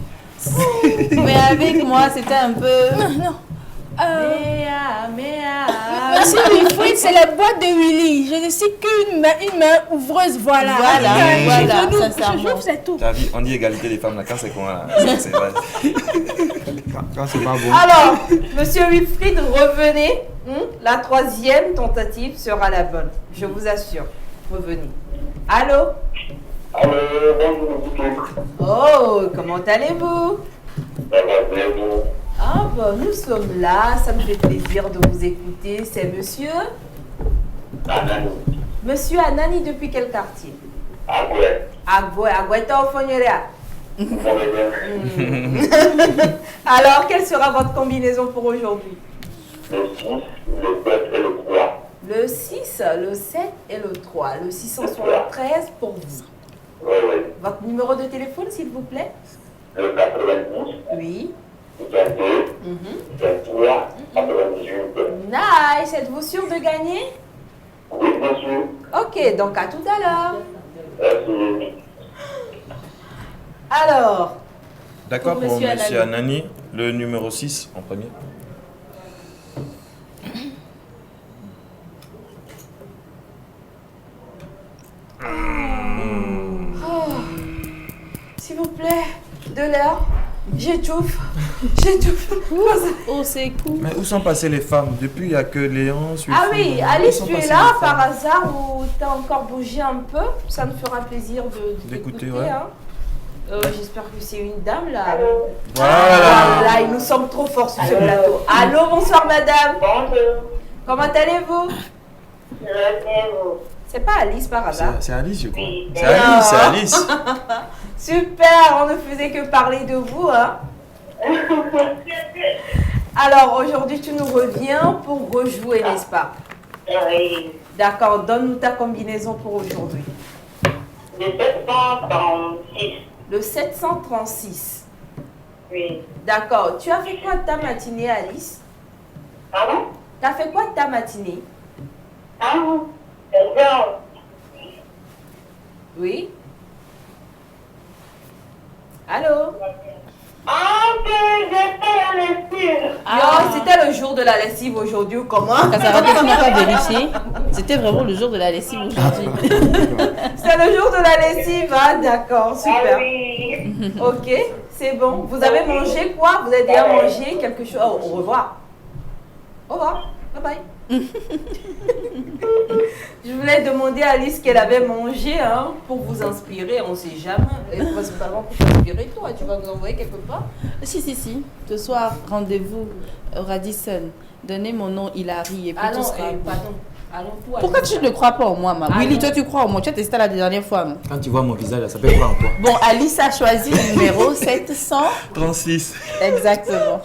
Mais avec moi, c'était un peu. Non. Méa. Monsieur Wilfried, c'est la boîte de Willy. Je ne suis qu'une main ouvreuse, voilà. Voilà, Je sincèrement. j'ouvre, c'est tout. T'as vu, on dit égalité des femmes, là, quand c'est comment là? C'est vrai. Quand c'est pas bon. Alors, monsieur Wilfried, revenez. La troisième tentative sera la bonne. Je vous assure. Revenez. Allô? Allô, bonjour. Oh, comment allez-vous? Ça va bien, vous? Ah bon, nous sommes là, ça me fait plaisir de vous écouter. C'est monsieur? Anani. Monsieur Anani, depuis quel quartier? Agoué. Agoué, au Fogneria. Vous allez bien? Alors, quelle sera votre combinaison pour aujourd'hui? Le 6, le 7 et le 3. Le 6, le 7 et le 3. Le 673 pour vous. Oui, oui. Votre numéro de téléphone, s'il vous plaît? Le 90, Oui. 22, 23, 98. Nice. Êtes-vous sûr de gagner? Oui, bien sûr. Ok, donc à tout à l'heure. Merci. Alors, D'accord, Pour pour monsieur monsieur Anani, le numéro 6 en premier. s'il vous plaît, de l'air. J'étouffe. J'étouffe. Oh, c'est cool. Mais où sont passées les femmes? Depuis, il n'y a que Léon. Ah oui, Alice, tu es là là par hasard ou t'as encore bougé un peu? Ça me fera plaisir D'écouter, d'écouter. ouais. Hein. J'espère que c'est une dame là. Voilà. Là, nous sommes trop forts sur ce plateau. Allô, bonsoir madame. Bonjour. Comment allez-vous? Je vais bien, vous. C'est pas Alice par hasard. C'est Alice, je crois. Oui. C'est Alice, c'est Alice. Super, on ne faisait que parler de vous. Hein. Alors aujourd'hui, tu nous reviens pour rejouer, n'est-ce pas? Oui. D'accord, donne-nous ta combinaison pour aujourd'hui. Le 736. Le 736. Oui. D'accord, tu as fait quoi de ta matinée, Alice? Pardon? Tu as fait quoi de ta matinée? Ah, c'est bien. Oui. Allô? Ah, que j'étais à lessive. Yo, c'était le jour de la lessive aujourd'hui ou comment? Casarade, tu n'as pas vérifié. C'était vraiment le jour de la lessive aujourd'hui. C'est le jour de la lessive, hein? D'accord, super. Ah oui. Ok, c'est bon. Vous avez mangé quoi? Vous avez déjà mangé quelque chose? Oh, au revoir. Au revoir. Bye bye. Je voulais demander à Alice qu'elle avait mangé hein, pour vous inspirer. On ne sait jamais. Et principalement pour t'inspirer, toi. Tu vas nous envoyer quelque part? Si. Ce soir, rendez-vous au Radisson. Donnez mon nom, Hilary. Et puis tout sera bon. pardon. Allons pour Pourquoi tu ne crois pas en moi, ma Willy, toi, tu crois en moi. Tu as testé la dernière fois. Non? Quand tu vois mon visage, ça fait quoi en toi? Bon, Alice a choisi le numéro 736. Exactement.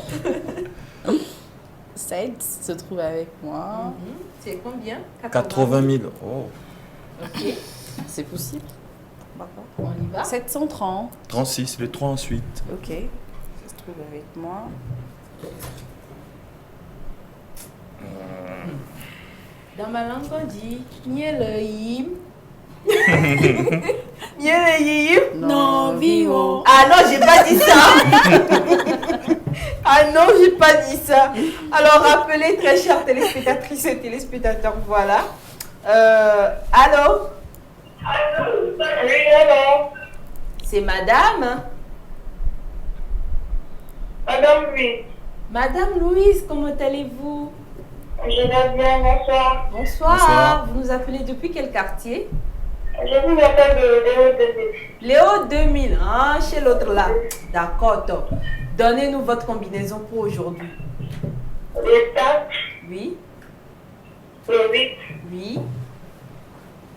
7 se trouve avec moi. C'est combien? 80 000. Oh. Ok, C'est possible. on y va. 730. 36, le 3 ensuite. Ok. Ça se trouve avec moi. Dans ma langue, on dit Nyeleïm. Nyeleïm. Non, Vio. Ah non, j'ai pas dit ça. Ah non, j'ai pas dit ça. Alors, rappelez, très chères téléspectatrices et téléspectateurs, voilà. Allô? Oui, alors. C'est madame? Madame, oui. Madame Louise, comment allez-vous? Je vais bien, bonsoir. Bonsoir. Bonsoir. Vous nous appelez depuis quel quartier? Je vous appelle de Léo de Léo 2000, hein, chez l'autre là. D'accord, top. Donnez-nous votre combinaison pour aujourd'hui. Le le 4, Oui. le 8, Oui.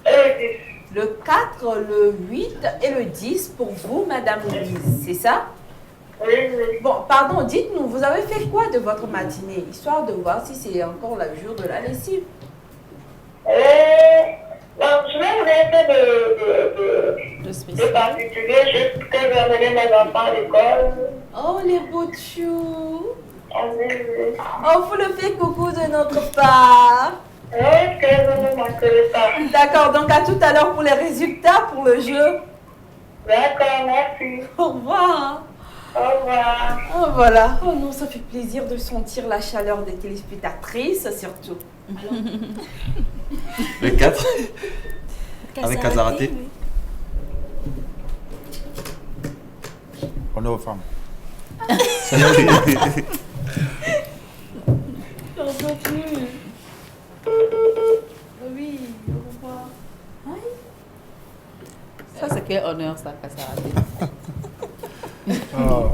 et le 10. Le 4, le 8 et le 10 pour vous, Madame Louise, c'est ça? Oui, oui. Bon, pardon, dites-nous, vous avez fait quoi de votre matinée, histoire de voir si c'est encore le jour de la lessive? Donc, je vais vous laisser de particulier juste que je vais amener mes enfants à l'école. Oh, les beaux choux! Ah, oui, oui. Oh, vous le faites coucou de notre part. Oui, que vous ne manquerez pas. D'accord, donc à tout à l'heure pour les résultats, pour le jeu. D'accord, merci. Au revoir. Au revoir. Oh, voilà. Oh non, ça fait plaisir de sentir la chaleur des téléspectatrices, surtout. Le 4 avec Kazaraté. On est aux femmes. J'en peux plus. Oui, au revoir. Ça, c'est quel honneur, ça, Kazaraté. Oh,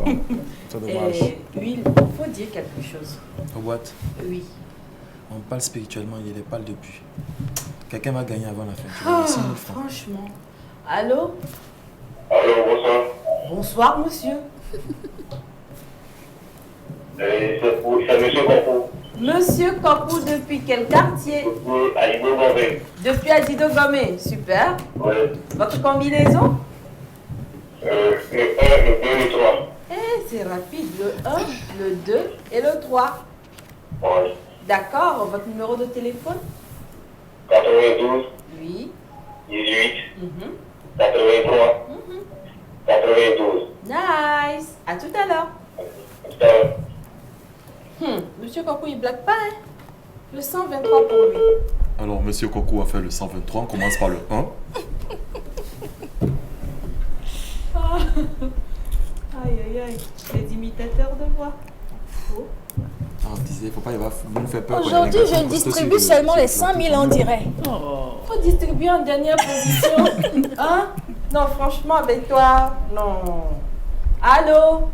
c'est dommage. Oui, il faut dire quelque chose. What? Oui. On parle spirituellement, il ne parle depuis. Quelqu'un va gagner avant la fin. Tu vas Ah, 100 000 francs. franchement. Allô? Allô, bonsoir. Bonsoir, monsieur. C'est monsieur Kopou. Monsieur Kopou, depuis quel quartier? Adido Gomé. Depuis Adido Gomé. Super. Oui. Votre combinaison? Le 1, le 2, le 3. Eh, c'est rapide. Le 1, le 2 et le 3. Oui. D'accord. Votre numéro de téléphone? 92, Oui. 18, Mhm. 83, 92. Nice. À tout à l'heure. Monsieur Kopou, il blague pas, hein? Le 123 pour lui. Alors, monsieur Coco a fait le 123. On commence par le 1. Ah. Aïe, aïe, aïe. Les imitateurs de voix. Oh. Ah, on disait, faut pas y avoir. Vous nous faites peur. Aujourd'hui, je distribue seulement les 100 000 en direct. Faut distribuer en dernière position. Hein? Non, franchement, avec toi, non. Allô?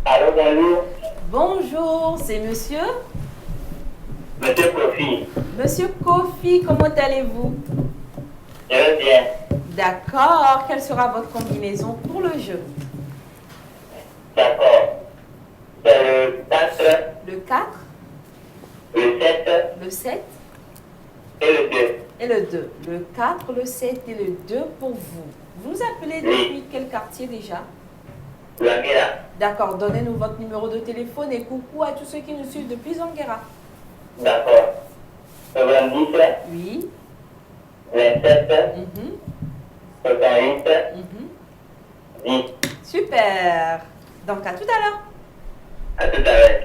Allô, bonjour. Bonjour, c'est monsieur? Monsieur Kofi. Monsieur Kofi, comment allez-vous? Je vais bien. D'accord, quelle sera votre combinaison pour le jeu? D'accord. C'est le 4, Le 4, le 7 le 7 et le 2. et le 2. Le 4, le 7 et le 2 pour vous. Vous nous appelez depuis quel quartier déjà? La Mira. D'accord, donnez-nous votre numéro de téléphone et coucou à tous ceux qui nous suivent depuis Zanguera. D'accord. 90, Oui. 27, Mhm. 68, Mhm. 10. Super. Donc à tout à l'heure. À tout à l'heure.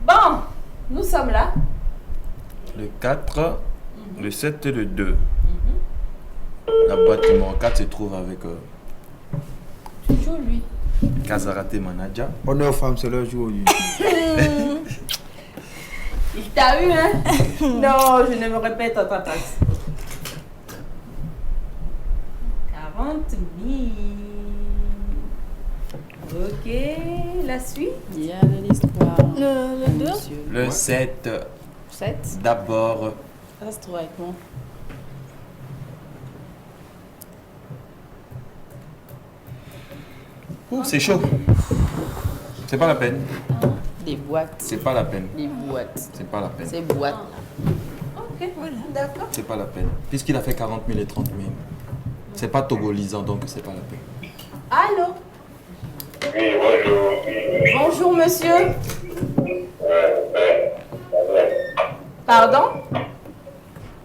Bon, nous sommes là. Le 4, le 7 et le 2. La boîte numéro 4 se trouve avec Toujours lui. Kazaraté Manaja. On est aux femmes, c'est leur jour. Il t'a eu, hein? Non, je ne me répète à ta place. 40 000. Ok, la suite? Il y a de l'histoire. Le 2? Le 7, 7. d'abord. Ça se trouve avec moi. Ouh, c'est chaud. C'est pas la peine. Des boîtes. C'est pas la peine. Des boîtes. C'est pas la peine. C'est boîtes. Ok, voilà, d'accord. C'est pas la peine. Puisqu'il a fait 40 000 et 30 000. C'est pas togolisant, donc c'est pas la peine. Allô? Oui, bonjour. Bonjour, monsieur. Pardon?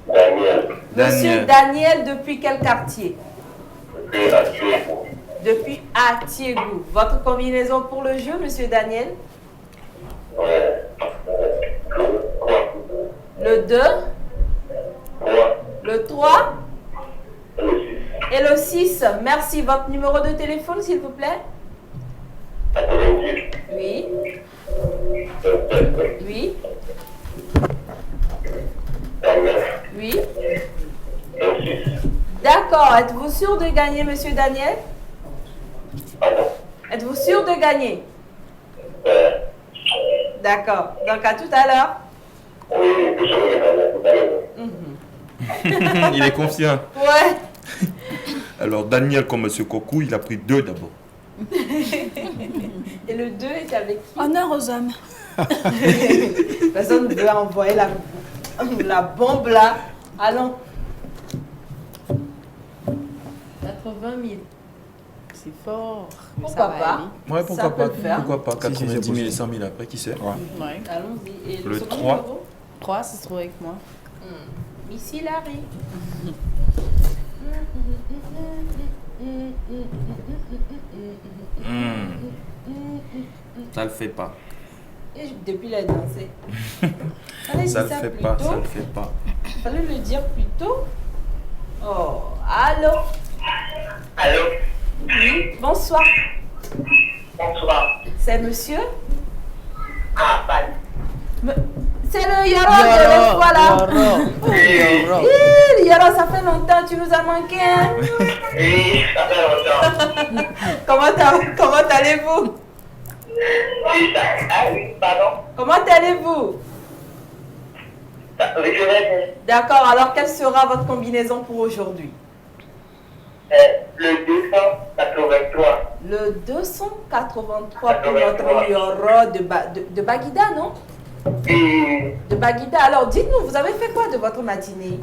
Daniel. Monsieur Daniel, depuis quel quartier? Depuis Atiégou. Depuis Atiégou. Votre combinaison pour le jeu, monsieur Daniel? Le 2, le 3 et le 6. Merci. Votre numéro de téléphone, s'il vous plaît? Oui. Oui. Oui. D'accord. Êtes-vous sûr de gagner, monsieur Daniel? Êtes-vous sûr de gagner? D'accord. Donc à tout à l'heure. Il est confiant. Ouais. Alors, Daniel, comme M. Kokou, il a pris 2 d'abord. Et le 2 est avec qui? Honneur aux hommes. Personne ne veut envoyer la bombe là. Allons. 80 000. C'est fort. Mais Pourquoi ça va pas? aller. Ouais, pourquoi Ça pas? peut le faire. Pourquoi pas? Si, si, 90 000 c'est et 100 000 après, qui sait? Ouais. Allons-y. Et Le second 3. numéro? 3, ça se trouve avec moi. Miss Hilary. Ça le fait pas. Et depuis la danser. Fallait Ça dire le fait plus pas, tôt. ça le fait pas. Fallait le dire plus tôt. Oh, allô? Allô? Oui, bonsoir. Bonsoir. C'est monsieur? Ah, pas. C'est le Yoro de l'autre fois là. Yoro. Yoro, ça fait longtemps, tu nous as manqué. Hein? Oui, ça fait longtemps. Comment allez-vous? Oui, ça. Ah oui, pardon. Comment allez-vous? Oui, je vais bien. D'accord, alors quelle sera votre combinaison pour aujourd'hui? Le 283. Le 283 pour notre Yoro de Baguida, non? De Baguida. Alors dites-nous, vous avez fait quoi de votre matinée?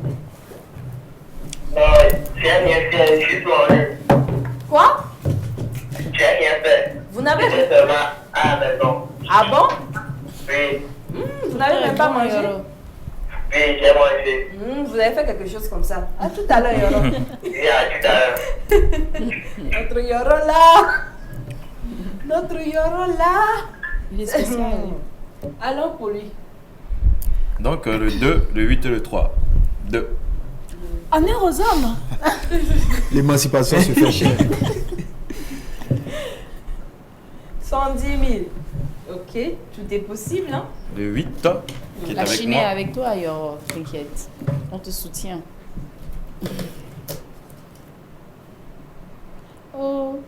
J'ai rien fait, je suis tourné. Quoi? J'ai rien fait. Vous n'avez rien fait? Seulement à la maison. Ah bon? Oui. Vous n'avez même pas mangé? Oui, j'ai mangé. Vous avez fait quelque chose comme ça. À tout à l'heure, Yoro. Oui, à tout à l'heure. Notre Yoro là. Notre Yoro là. Il est spécial. Allons pour lui. Donc, le 2, le 8 et le 3. 2. Honneur aux hommes. L'émancipation se fait cher. 110 000. Ok, tout est possible, hein? Le 8, qui est La avec Chine est moi. avec toi, Yoro. T'inquiète. On te soutient. Oh.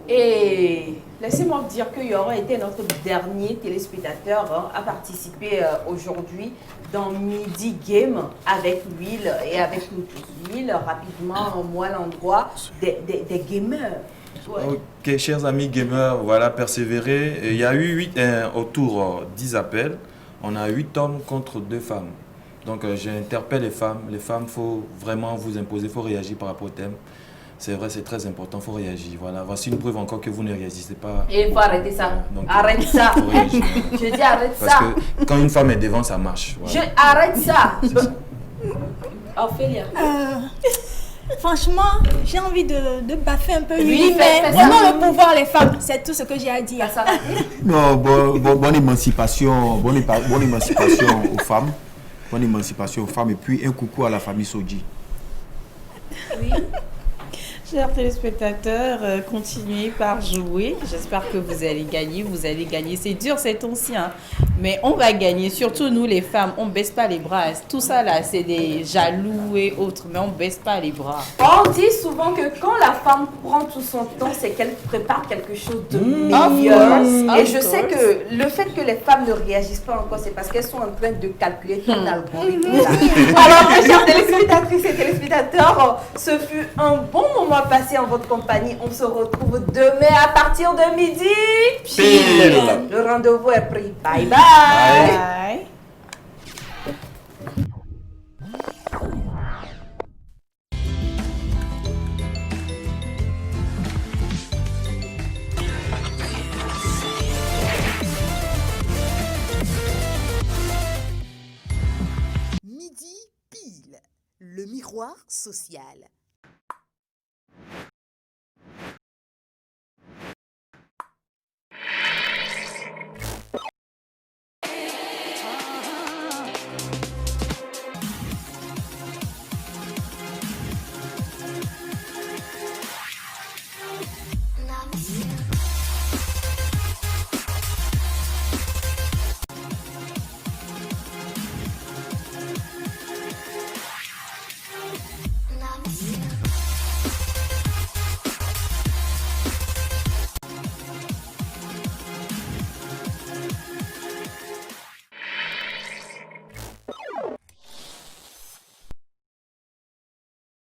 Et laissez-moi vous dire que Yoro était notre dernier téléspectateur à participer aujourd'hui dans Midi Game avec Will et avec nous tous. Will, rapidement, moi l'endroit des gamers. Ouais. Ok, chers amis gamers, voilà, persévérer. Il y a eu autour 10 appels. On a 8 hommes contre 2 femmes. Donc, j'interpelle les femmes. Les femmes, il faut vraiment vous imposer, il faut réagir par rapport au thème. C'est vrai, c'est très important, il faut réagir. Voilà, voici une preuve encore que vous ne réagissez pas. Et il faut arrêter ça. Donc, arrête ça. faut réagir. Je dis arrête Parce ça. que quand une femme est devant, ça marche. Voilà. Je arrête ça. Ophélia. Franchement, j'ai envie de baffer un peu Oui, lui, fais mais ça. prenons le pouvoir les femmes. C'est tout ce que j'ai à dire. Non, bonne émancipation aux femmes. Bonne émancipation aux femmes. Et puis un coucou à la famille Soji. Oui. Chers téléspectateurs, continuez par jouer. J'espère que vous allez gagner. Vous allez gagner. C'est dur, c'est ancien. Mais on va gagner. Surtout nous, les femmes, on ne baisse pas les bras. Tout ça là, c'est des jaloux et autres. Mais on ne baisse pas les bras. On dit souvent que quand la femme prend tout son temps, c'est qu'elle prépare quelque chose de meilleur. Et je sais que le fait que les femmes ne réagissent pas encore, c'est parce qu'elles sont en train de calculer ton algorithme. Alors, mes chères téléspectatrices et téléspectateurs, ce fut un bon moment passé en votre compagnie. On se retrouve demain à partir de midi. Pile. Le rendez-vous est pris. Bye bye. Bye. Midi pile, le miroir social.